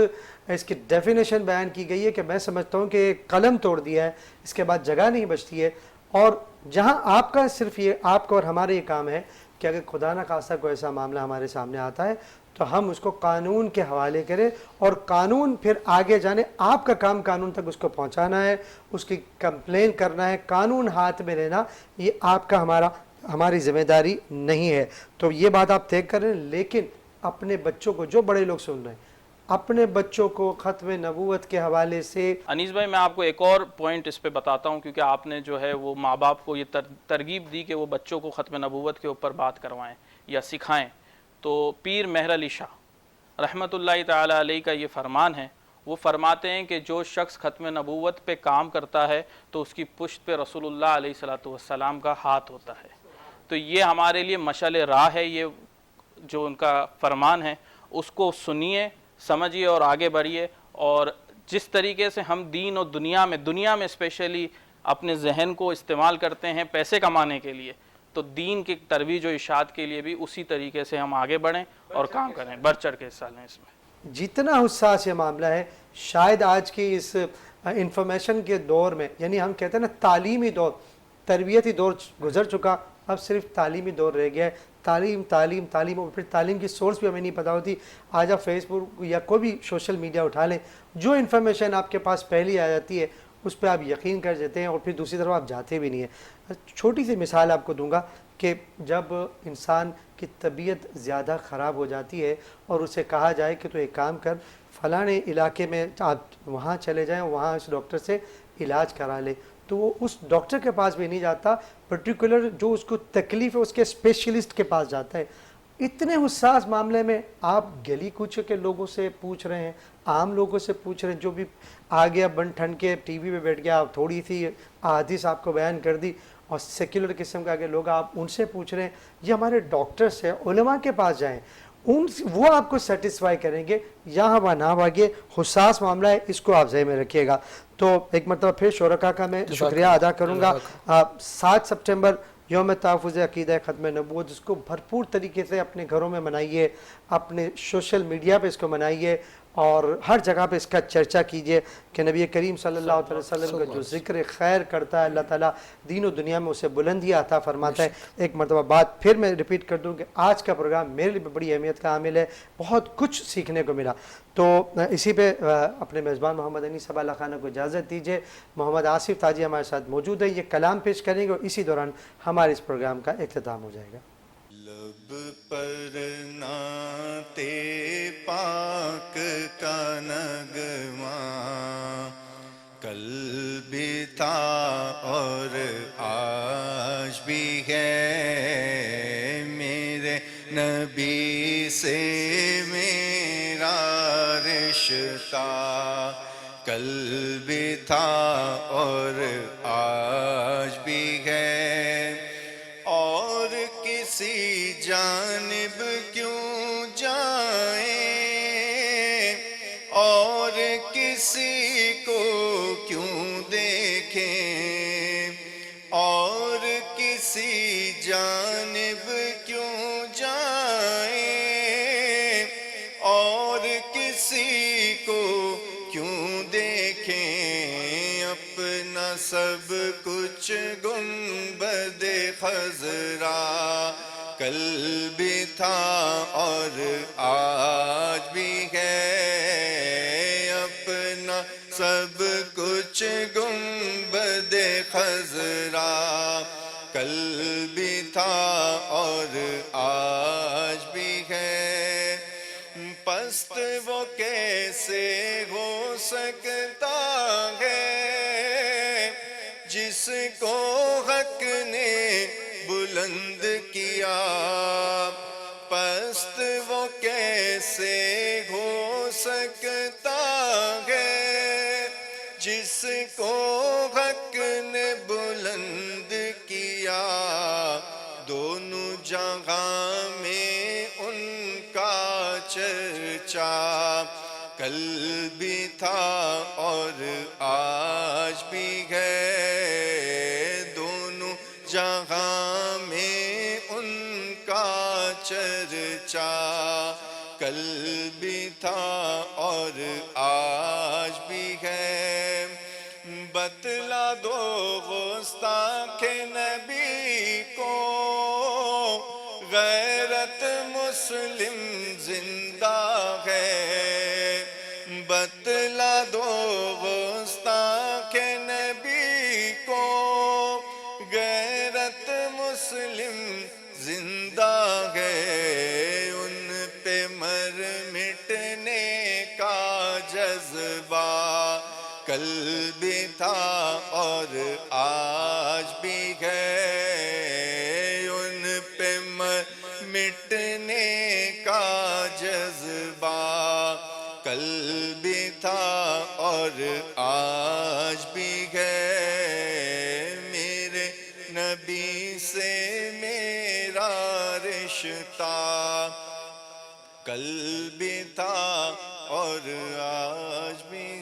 اس کی ڈیفینیشن بیان کی گئی ہے کہ میں سمجھتا ہوں کہ قلم توڑ دیا ہے، اس کے بعد جگہ نہیں بچتی ہے۔ اور جہاں آپ کا صرف یہ آپ کا اور ہمارا یہ کام ہے کہ اگر خدا نہ خواستہ کوئی ایسا معاملہ ہمارے سامنے آتا ہے تو ہم اس کو قانون کے حوالے کریں، اور قانون پھر آگے جانے، آپ کا کام قانون تک اس کو پہنچانا ہے، اس کی کمپلین کرنا ہے، قانون ہاتھ میں لینا یہ آپ کا ہماری ذمہ داری نہیں ہے۔ تو یہ بات آپ طے کریں، لیکن اپنے بچوں کو، جو بڑے لوگ سن رہے ہیں، اپنے بچوں کو ختم نبوت کے حوالے سے۔ انیس بھائی، میں آپ کو ایک اور پوائنٹ اس پہ بتاتا ہوں، کیونکہ آپ نے جو ہے وہ ماں باپ کو یہ ترغیب دی کہ وہ بچوں کو ختم نبوت کے اوپر بات کروائیں یا سکھائیں۔ تو پیر مہر علی شاہ رحمۃ اللہ تعالیٰ علیہ کا یہ فرمان ہے، وہ فرماتے ہیں کہ جو شخص ختم نبوت پہ کام کرتا ہے تو اس کی پشت پہ رسول اللہ علیہ الصلوۃ والسلام کا ہاتھ ہوتا ہے۔ تو یہ ہمارے لیے مشعل راہ ہے، یہ جو ان کا فرمان ہے اس کو سنیے، سمجھیے اور آگے بڑھیے۔ اور جس طریقے سے ہم دین اور دنیا میں اسپیشلی اپنے ذہن کو استعمال کرتے ہیں پیسے کمانے کے لیے، تو دین کی ترویج و اشاعت کے لیے بھی اسی طریقے سے ہم آگے بڑھیں اور کام کریں، بڑھ چڑھ کے حصہ لیں اس میں۔ جتنا حساس یہ معاملہ ہے، شاید آج کی اس انفارمیشن کے دور میں، یعنی ہم کہتے ہیں نا تعلیمی دور، تربیتی دور گزر چکا، اب صرف تعلیمی دور رہ گیا ہے۔ تعلیم اور پھر تعلیم کی سورس بھی ہمیں نہیں پتہ ہوتی۔ آج آپ فیس بک یا کوئی بھی سوشل میڈیا اٹھا لیں، جو انفارمیشن آپ کے پاس پہلی آ جاتی ہے اس پہ آپ یقین کر دیتے ہیں، اور پھر دوسری طرف آپ جاتے بھی نہیں ہیں۔ چھوٹی سی مثال آپ کو دوں گا کہ جب انسان کی طبیعت زیادہ خراب ہو جاتی ہے اور اسے کہا جائے کہ تو ایک کام کر، فلاں علاقے میں آپ وہاں چلے جائیں، وہاں اس ڈاکٹر سے علاج کرا لے، تو وہ اس ڈاکٹر کے پاس بھی نہیں جاتا، پرٹیکولر جو اس کو تکلیف ہے اس کے اسپیشلسٹ کے پاس جاتا ہے۔ اتنے حساس معاملے میں آپ گلی کوچے کے لوگوں سے پوچھ رہے ہیں، عام لوگوں سے پوچھ رہے ہیں، جو بھی آ گیا بن ٹھن کے ٹی وی پہ بیٹھ گیا، آپ تھوڑی سی احادیث آپ کو بیان کر دی، اور سیکولر قسم کا لوگ آپ ان سے پوچھ رہے ہیں۔ یہ ہمارے ڈاکٹرس ہیں، علماء کے پاس جائیں، وہ آپ کو سیٹسفائی کریں گے، یہاں وہاں نہ بھاگے۔ حساس معاملہ ہے، اس کو آپ ذہن میں رکھیے گا۔ تو ایک مرتبہ پھر شرکا کا میں شکریہ ادا کروں گا۔ 7 سپٹمبر یوم تحفظ عقیدہ ختم نبوت، اس کو بھرپور طریقے سے اپنے گھروں میں منائیے، اپنے سوشل میڈیا پہ اس کو منائیے، اور ہر جگہ پہ اس کا چرچا کیجئے کہ نبی کریم صلی اللہ علیہ وسلم کا جو ذکر خیر کرتا ہے اللہ تعالیٰ دین و دنیا میں اسے بلندی عطا فرماتا ہے۔ ایک مرتبہ بات پھر میں ریپیٹ کر دوں کہ آج کا پروگرام میرے لیے بڑی اہمیت کا حامل ہے، بہت کچھ سیکھنے کو ملا۔ تو اسی پہ اپنے میزبان محمد انیس صاحب اللہ خانہ کو اجازت دیجیے، محمد آصف تاجی ہمارے ساتھ موجود ہے، یہ کلام پیش کریں گے اور اسی دوران ہمارے اس پروگرام کا اختتام ہو جائے گا۔ لب پر نعت پاک کا نغمہ کل بھی تھا اور آج بھی ہے، میرے نبی سے میرا رشتہ کل بھی تھا اور آج بھی ہے، اور کسی جانب کیوں جائیں اور کسی کو کیوں دیکھیں، اور کسی جانب کیوں جائیں اور کسی کو کیوں دیکھیں، اپنا سب کچھ گنبد خضرا کل بھی تھا اور آج بھی ہے، اپنا سب کچھ گنبد خضرا کل بھی تھا اور آج بھی ہے، پست وہ کیسے ہو سکتا ہے جس کو حق نے بلند کیا، پست وہ کیسے ہو سکتا ہے جس کو حق نے بلند کیا، دونوں جہاں میں ان کا چرچا کل بھی تھا اور آج بھی ہے، دونوں جہاں میں ان کا چرچا کل بھی تھا اور آج بھی ہے، بتلا دو گستاخ نبی کو غیرت مسلم زندہ ہے، بتلا دو گستاخ نبی کو غیرت مسلم زندہ ہے، ان پہ مر مٹنے کا جذبہ کل بھی تھا اور آج بھی ہے، ان پہ مر مٹنے کا جذبہ کل بھی تھا اور آج بھی ہے، میرے نبی سے میرا رشتہ کل بھی تھا اور آج بھی